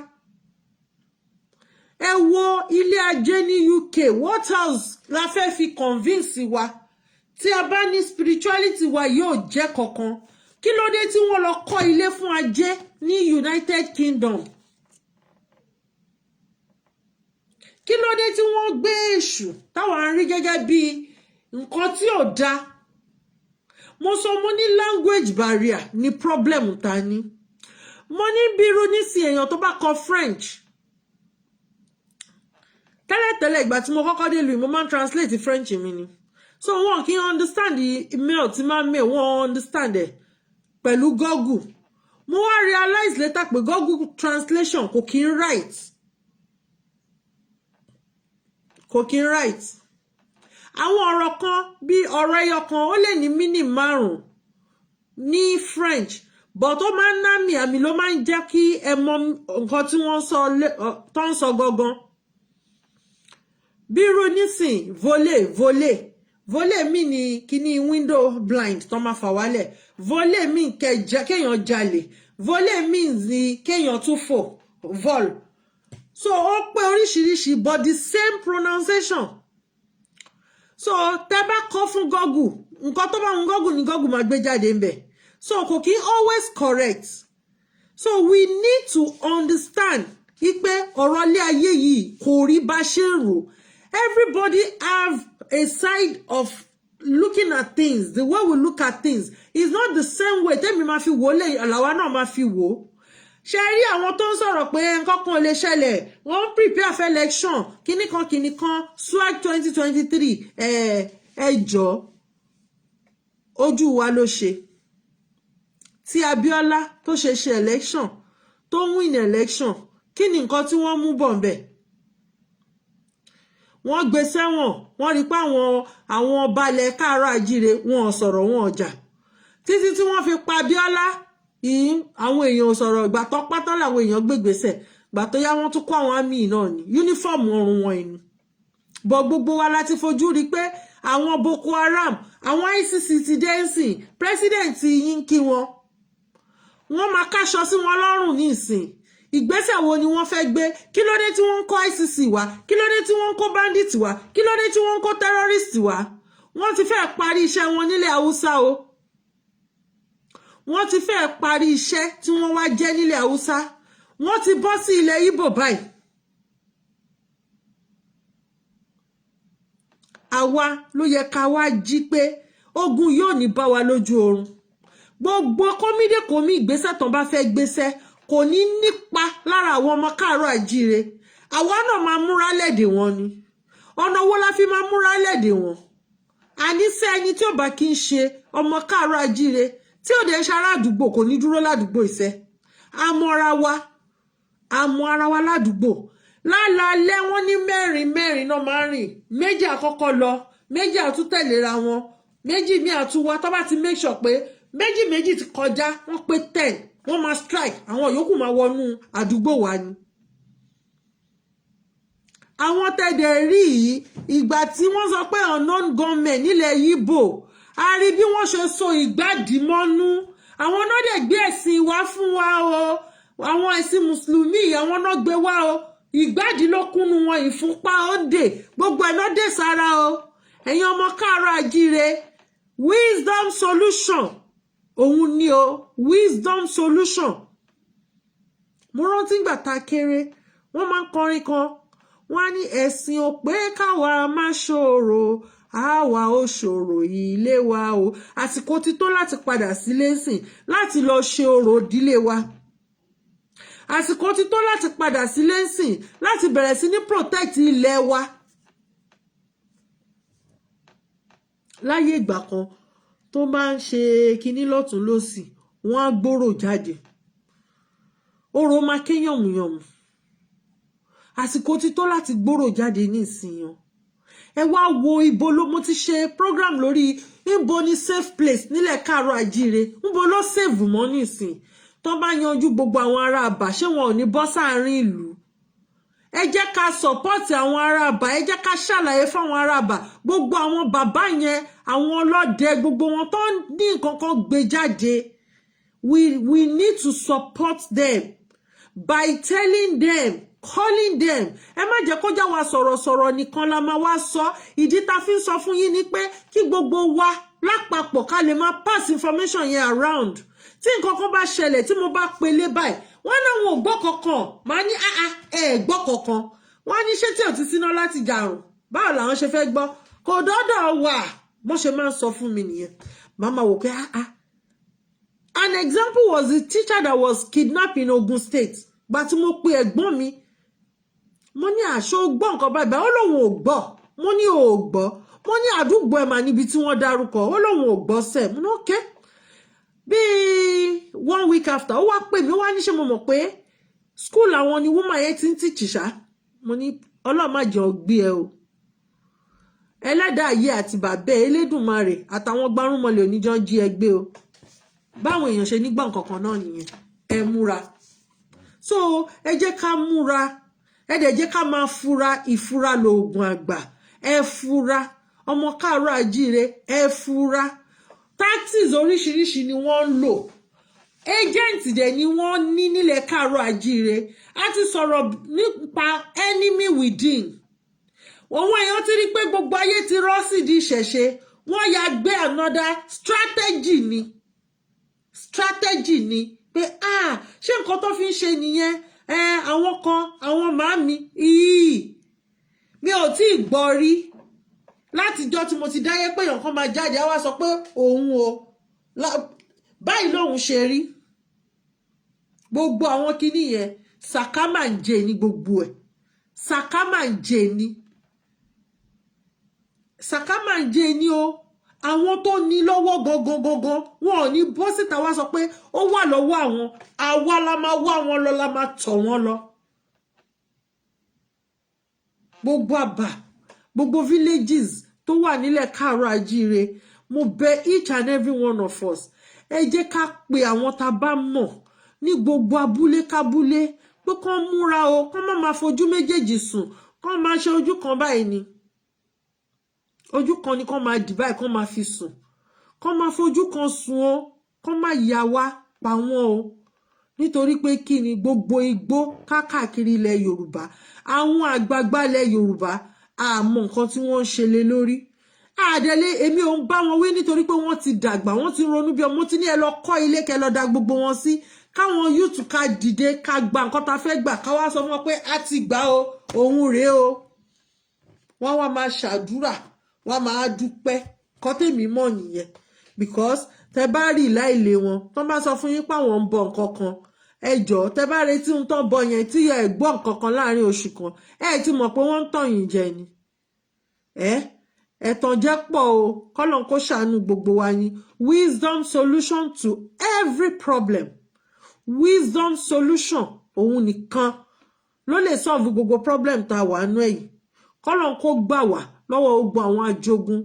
Ẹ wo ilé ajé ní UK what else la fẹ́ fi convince wa tí a bá ní spirituality wa yóò jẹ́ kankan kí ló dé tí wọ́n lọ kọ́ ilé fún ajé ní United Kingdom kí ló dé tí wọ́n gbé èṣù táwọn ń rí gẹ́gẹ́ bí nǹkan tí ò dáa mo sọ mo ní language barrier ní problem ta ni mo ní bírú nísìn èèyàn tó bá kọ French tẹ́lẹ̀tẹ́lẹ̀ ìgbà tí mo kọ́kọ́ dé lu mo máa translate French mi ni so wọn kì í understand the email tí máa mail wọn understand ẹ̀ pẹ̀lú Google mo wá realize later pé Google translation kò kí ń write àwọn ọ̀rọ̀ kan bí ọ̀rọ̀ ẹyọ kan ó lè ní mínì 5 ní French but ó máa ń ná àmì ló máa ń jẹ́ kí ẹ mọ nǹkan tí wọ́n sọ tó ń sọ gangan bí irú nísìn voler mi ní kíní window blind tó máa fà wálẹ̀ voler mi kéèyàn jalè voler means ní kéèyàn tún fò vol so ó pé oríṣiríṣi but the same pronunciation so tẹ́ bá kọ fún Google nǹkan tó bá ń Google ni Google máa gbé jáde ńbẹ̀ so kò kí always correct so we need to understand ipe ọ̀rọ̀ ilé ayé yìí kò rí bá ṣe rò everybody have a side of looking at things the way we look at things is not the same way tẹ́mi máa fi wò lè àlàwà náà máa fi wò ṣe rí àwọn tó ń sọ̀rọ̀ pé nǹkan kan lè ṣẹlẹ̀ wọ́n ń prepare for election kíní kan swag 2023 ẹjọ́ ojú wa ló ṣe tí Abiola tó ṣe election tó win election kí ni nǹkan tí wọ́n mú bọ̀ ńbẹ̀ wọ́n gbé sẹ́wọ̀n wọ́n rí pé àwọn balẹ̀ káàárọ̀ àjíire wọn ò sọ̀rọ̀ wọn ọjà títí tí wọ́n fi pa Abiola àwọn èèyàn sọ̀rọ̀ ìgbà tó pátá làwọn èèyàn gbégbèsè ìgbà tó yá wọ́n tún kó àwọn àmì náà ní uniform ọrùn wọn inú bọ̀ gbogbo wa láti fojú rí pé àwọn Boko Haram àwọn ICC ti dẹ́nsìn president yín kí wọ́n máa káṣọ sí wọn lọ́rùn ní ìsìn ìgbésẹ̀ wo ni wọ́n fẹ́ gbé kí ló dé tí wọ́n ń kó ICC wá kí ló dé tí wọ́n ń kó bandit wá kí ló dé tí wọ́n ń kó terrorist wá wọ́n ti fẹ́ parí iṣẹ́ wọn nílẹ̀ Haúsá o wọ́n ti fẹ́ parí iṣẹ́ tí wọ́n wá jẹ́ nílẹ̀ Haúsá wọ́n ti bọ́ sí ilẹ̀ Ìgbò báyìí àwa ló yẹ ká wá jí pé ogun yóò ní bá wa lójú oorun gbogbo kọ́mídékòmí ìgbésẹ̀ tán bá fẹ́ gbésẹ̀ kò ní nípa lára àwọn ọmọ káàárọ̀ àjíire àwa náà máa múra lẹ́dẹ̀ wọn ni ọ̀nà wo la fi máa múra lẹ́dẹ̀ wọn àníṣe ẹni tí ò bá kí ń ṣe ọmọ káàárọ̀ àjíire tí ò dé ń ṣará àdúgbò kò ní dúró ládùúgbò ìṣẹ́ àmọ́ ara wa ládùúgbò lálaalẹ́ wọn ní mẹ́rin náà máa rìn méjì àkọ́kọ́ lọ méjì àtúntẹ̀léra wọn méjì mi àtúwá tó bá ti make sure pé méjì ti kọjá wọ́n pé 10 wọ́n máa strike àwọn yòókù máa wọnú àdúgbò wa ni àwọn tẹ̀dẹ̀ rí ìgbà tí wọ́n sọ pé unknown gunmen nílẹ̀ Ìgbò a rí bí wọ́n ṣe so ìgbàdí mọ́nú àwọn náà dẹ̀ gbé ẹ̀sìn wá fún wa o àwọn ẹ̀sìn mùsùlùmí àwọn náà gbé wá o ìgbàdí ló kúnnú wọn ìfúnpá ó dè gbogbo ẹ̀ náà dè sára o ẹ̀yin ọmọ káàárọ̀ àjíire wisdom solution òun ni o wisdom solution mo rántí ìgbà tá a kéré wọ́n máa ń kọrin kan wọ́n á ní ẹ̀sìn ò pé káwa má ṣòro àwa ò ṣòro ilé wa o àsìkò ti tó láti padà sílé sìn láti lọ ṣe orò ìdílé wa àsìkò ti tó láti padà sílé sìn láti bẹ̀rẹ̀ sí ní protect ilé wa láyé ìgbà kan tó máa ń ṣe kinní lọ́tún lósì wọ́n á gbòòrò jáde orò máa ké yànmùyànmù àsìkò ti tó láti gbòòrò jáde ní ìsinyìí ẹ wá wo ibo ló mo ti ṣe program lórí ibo ni safe place nílẹ̀ káàárọ̀ àjíire níbo ló save mọ́ nísìn tó bá yanjú gbogbo àwọn ará àbá ṣé wọn ò ní bọ́ sáàrin ìlú ẹ jẹ́ ká support àwọn ará àbá ẹ jẹ́ ká ṣàlàyé fáwọn ará àbá gbogbo àwọn bàbá yẹn àwọn ọlọ́dẹ gbogbo wọn tó ní nǹkan kan gbé jáde we need to support them by telling them calling them ẹ má jẹ́ kó já wa sọ̀rọ̀ nìkan la máa wá sọ ìdí tá fi ń sọ fún yín ni pé kí gbogbo wa lápapọ̀ ká lè máa pass information yẹn around tí nǹkan kan bá ṣẹlẹ̀ tí mo bá pele báyìí wọ́n náà wọn ò gbọ́ kankan máa ní gbọ́ kankan wọ́n ní ṣé tí ò ti síná láti jàrùn báwo làwọn ṣe fẹ́ gbọ́ kò dọ́dọ̀ wà bó ṣe máa ń sọ fún mi nìyẹn màmá wò pé an example was the teacher that was kidnapped in Ogun State gbà tí mo pe ẹ̀gbọ́n mi mo ní àṣọ gbọ́ nǹkan báyìí ó lóun ò gbọ́ mo ní ò gbọ́ mo ní àdúgbò ẹ̀ mà níbi tí wọ́n dárúkọ ó lóun ò gbọ́ sẹ̀ mo ní okay bíi 1 week after ó wá pè mí ó wá ní ṣe mo mọ̀ pé school àwọn ni woman yẹn ti ń tìjì ṣá mo ní ọlọ́run má jẹ́ ọgbé ẹ o ẹlẹ́dàá ayé àti bàbá Elédùmarè àtàwọn gbárùnmọ̀lẹ̀ oníjọ́ jí ẹgbẹ́ o báwọn èèyàn ṣe nígbà kankan náà nìyẹn ẹ múra so ẹ jẹ́ ká múra ẹ dẹ̀ jẹ́ ká máa fura ìfura lóògùn àgbà ẹ fura ọmọ káàárọ̀ àjíire ẹ fura tactics oríṣiríṣi ni wọ́n ń lò agent dẹ̀ ni wọ́n ní nílẹ̀ káàárọ̀ àjíire a ti sọ̀rọ̀ nípa enemy within àwọn èèyàn ti rí pé gbogbo ayé ti rọ́ sí di ìṣẹ̀ṣe wọ́n ya gbé another strategy ni pé ṣé nǹkan tó fi ń ṣe nìyẹn àwọn kan àwọn màámi mi ò tí ì gbọ́ rí látijọ́ tí mo ti dáyé pé èèyàn kan máa jáde á wá sọ pé òun o báyìí lòun ṣe rí gbogbo àwọn kinní yẹn sàkámà ń jẹ ní gbogbo ẹ̀ sàkámà ń jẹ ní sàkámà ń jẹ ní o àwọn tó ní lọ́wọ́ gangan wọn ò ní bọ́ síta wá sọ pé ó wà lọ́wọ́ àwọn àwa la máa wá wọn lọ la máa tọ̀ wọ́n lọ gbogbo àbá gbogbo villages tó wà nílẹ̀ káàárọ̀ àjíire mo bẹ̀ each and every one of us ẹ jẹ́ ká pe àwọn tá a bá mọ̀ ní gbogbo abúlé kábúlé pé kán múra o kán má máa fojú méjèèjì sùn kán máa ṣe ojú kan báyìí ni ojú kan ni kán máa dì báyìí kán máa fi sùn kán máa fojú kan sùn o kán má yà wá pa wọ́n o nítorí pé kí ni gbogbo igbó káàkiri ilẹ̀ Yorùbá àwọn àgbààgbà ilẹ̀ Yorùbá àmọ́ nǹkan tí wọ́n ń ṣe lé lórí àdẹ̀lé èmi ò ń bá wọn wí nítorí pé wọ́n ti dàgbà wọ́n ti ronú bí ọmọ tí ní ẹ lọ kọ́ ilé kẹ lọ da gbogbo wọn sí káwọn yúùtù ká dìde ká gba nǹkan tá fẹ́ gbà ká wá sọ fún wọn pé a ti gbà o òun rèé o wọ́n wá máa ṣàdúrà wọ́n máa dúpẹ́ kọ́ tèmi mọ̀ nìyẹn because tẹ bá rí láìlé wọn tó bá sọ fún yín pé àwọn ń bọ nǹkan kan ẹ jọ̀ọ́ tẹ bá retí ń tán bọ yẹn tí ẹ gbọ́ nǹkan kan láàrin oṣù kan ẹ ti mọ̀ pé wọ́n ń tàn yín jẹ ni ẹ̀tàn jẹ́ pọ̀ o kọ́lọ́n kó ṣàánú gbogbo wa ni wisdom solution to every problem wisdom solution òun nìkan ló lè solve gbogbo problem tá a wà nú ẹ̀yìn kọ́lọ́n kó gbà wá lọ́wọ́ gbogbo àwọn ajogun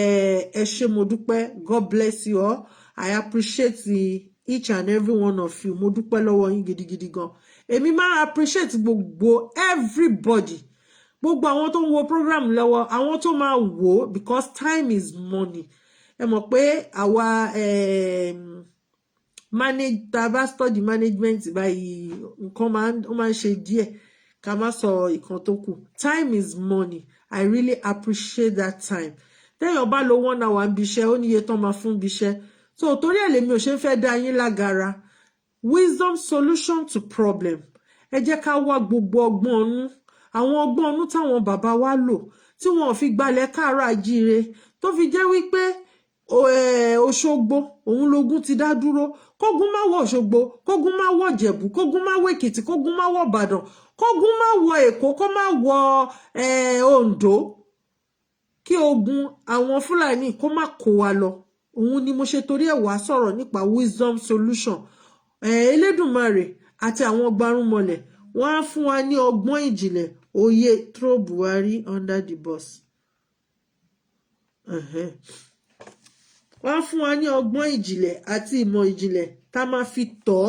ẹ ṣé mo dúpẹ́ God bless you all I appreciate each and every one of you mo dúpẹ́ lọ́wọ́ yín gidigidi gan èmi máa appreciate gbogbo everybody gbogbo àwọn tó ń wo program lọ́wọ́ àwọn tó máa wò because time is money ẹ mọ̀ pé àwa manage taba study management báyìí nǹkan máa ń ṣe díẹ̀ ká má sọ ìkan tó kù time is money I really appreciate that time téèyàn bá lo 1 hour ń biṣẹ́ ó níye tán máa fún biṣẹ́ so torí ẹ̀ lèmi ò ṣe ń fẹ́ dá yín lágara wisdom solution to problem ẹ jẹ́ ká wá gbogbo ọgbọ́n ọnú àwọn ọgbọ́n ọnú táwọn bàbá wa lò tí wọn ò fi gbalẹ̀ káàárọ̀ àjíire tó fi jẹ́ wípé Òṣogbo òun lógún ti dá dúró kógun má wọ Òṣogbo kógun má wọ Jẹ̀bú kógun má wọ Èkìtì kógun má wọ Ìbàdàn kógun má wọ Èkó kó má wọ Oǹdó kí ogun àwọn Fúlàní kó má kó wa lọ òun ni mo ṣe torí ẹ̀ wá sọ̀rọ̀ nípa wisdom solution Elédùmarè àti àwọn gbarumọlẹ̀ wọ́n á fún wa ní ọgbọ́n ìjìnlẹ̀ òye throw Buhari under the bus wọ́n á fún wa ní ọgbọ́n ìjìnlẹ̀ àti ìmọ̀ ìjìnlẹ̀ tá máa fi tọ́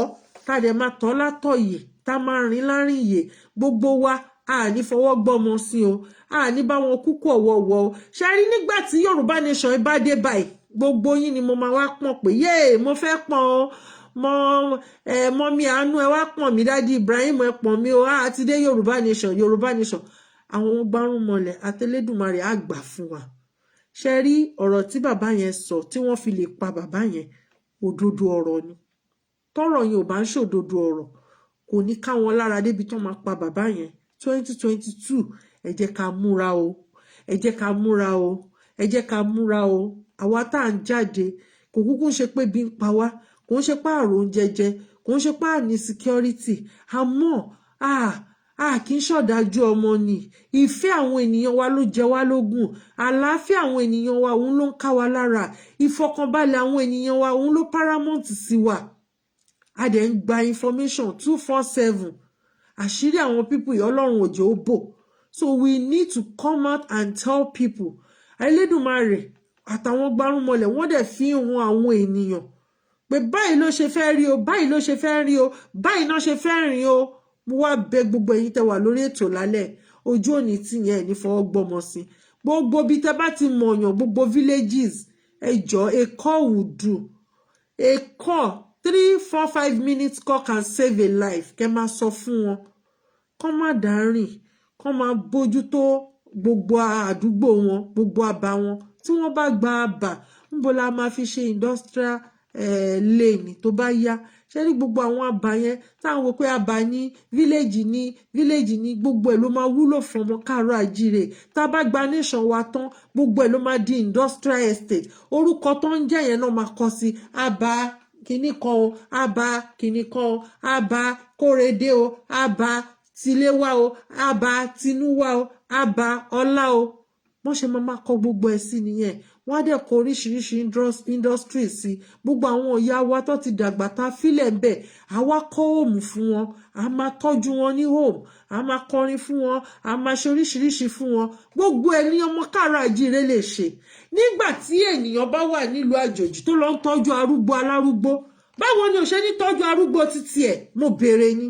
tá dẹ̀ máa tọ́ látọ̀yè tá máa rìn láàrin yè gbogbo wa a ní fọwọ́ gbọ́mọ sí o a ní bá wọn kúkú ọ̀wọ̀ọ̀wọ̀ o ṣe rí nígbà tí Yorùbá nation bá dé báyìí gbogbo yín ni mo máa wá pọ̀n pé yéè mo fẹ́ pọ̀n o mọ mi àánú ẹ wá pọ̀n mi dádì Ibrahim ẹ pọ̀n mi o àti dé Yorùbá nation àwọn gbárùnmọlẹ̀ àtẹlẹ́dùmarè á gbà fún wa ṣe rí ọ̀rọ̀ tí bàbá yẹn sọ tí wọ́n fi lè pa bàbá yẹn òdodo ọ̀rọ̀ ni tọ́rọ̀ yẹn ò bá ń ṣòdodo ọ̀rọ̀ kò ní ká wọn lára débi tó máa pa bàbá yẹn 2022 ẹ jẹ́ ká múra o ẹ jẹ́ ká múra o ẹ jẹ́ ká múra o àwa tá à ń jáde kò kúkú ṣe pé bí ń pa wá kò ń ṣe pé àrùn jẹjẹ kò ń ṣe pé àní security àmọ́ a kì í ṣọ̀dájú ọmọ ni ìfẹ́ àwọn ènìyàn wa ló jẹ wá lógún àlàáfíà àwọn ènìyàn wa òun ló ń ká wa lára ìfọkànbalẹ̀ àwọn ènìyàn wa òun ló paramount sí wa a dẹ̀ ń gba information 247 àṣírí àwọn people yìí ọlọ́run òjò ó bò so we need to come out and tell people Elédùmarè àtàwọn gbárùmọ̀lẹ̀ wọ́n dẹ̀ fi hàn àwọn ènìyàn pé báyìí ló ṣe fẹ́ rí o báyìí ló ṣe fẹ́ rí o báyìí náà ṣe fẹ́ rìn o mo wá bẹ̀ gbogbo ẹ̀yin tẹ́ wà lórí ètò lálẹ́ ojú òní tìyẹn ní fọwọ́ gbọ́mọ sí gbogbo bí tẹ́ bá ti mọ̀yàn gbogbo villages ẹjọ́ a call will do a call 3-4-5 minutes call can save a life kẹ́ máa sọ fún wọn kọ́ má dárìn kọ́ máa bójútó gbogbo àdúgbò wọn gbogbo àbá wọn tí wọ́n bá gba àbá níbo la máa fi ṣe industrial lane tó bá yá ṣé ní gbogbo àwọn àbá yẹn táwọn wò pé àbá ní village ní gbogbo ẹ̀ ló máa wúlò fún ọmọ káàárọ̀ àjíire tá a bá gba nation wa tán gbogbo ẹ̀ ló máa di industrial estate orúkọ tó ń jẹ́ yẹn náà máa kọ sí àbá kìíní kan o àbá kìíní kan o àbá kórèdé o àbá tiléwá o àbá tinúwá o àbá ọlá o wọ́n ṣe máa kọ gbogbo ẹ̀ sí nìyẹn wọ́n á dẹ̀ kọ oríṣiríṣi industry sí gbogbo àwọn ìyá wa tó ti dàgbà tá fílẹ̀ ń bẹ̀ àwa kọ́ home fún wọn a máa tọ́jú wọn ní home a máa kọrin fún wọn a máa ṣe oríṣiríṣi fún wọn gbogbo ẹ̀ ní ọmọ káàárọ̀ àjíire lè ṣe nígbà tí ènìyàn bá wà nílùú àjòjì tó lọ ń tọ́jú arúgbó alárúgbó báwo ni ò ṣe ní tọ́jú arúgbó títí ẹ̀ mo béèrè ni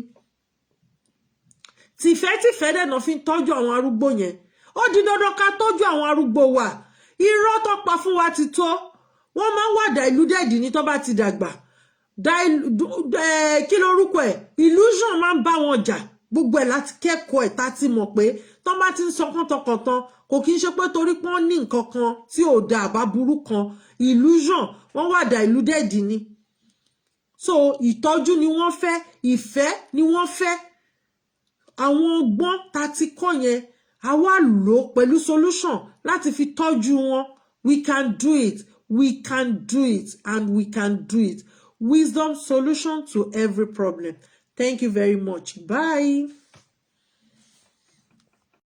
tìfẹ́ dẹ̀ náà fi ń tọ́jú àwọn arúgbó yẹn ó di dandan ká tọ́jú àwọn arúgbó wa irọ́ tó pa fún wa ti tó wọ́n máa ń wà diluted ní tó bá ti dàgbà kí lórúkọ ẹ̀ illusion máa ń bá wọn jà gbogbo ẹ̀ láti kẹ́kọ̀ọ́ ẹ̀ tá ti mọ̀ pé tó bá ti ń sọ kọ́ntọ̀kọ̀ntàn kò kí ń ṣe pé torí pé wọ́n ní nǹkan kan tí ò da àbá burú kan illusion wọ́n wà diluted ní so ìtọ́jú ni wọ́n fẹ́ ìfẹ́ ni wọ́n fẹ́ àwọn ọgbọ́n tá ti kọ́ yẹn a wá lò pẹ̀lú solution láti fi tọ́jú wọn we can do it and we can do it wisdom solution to every problem thank you very much bye.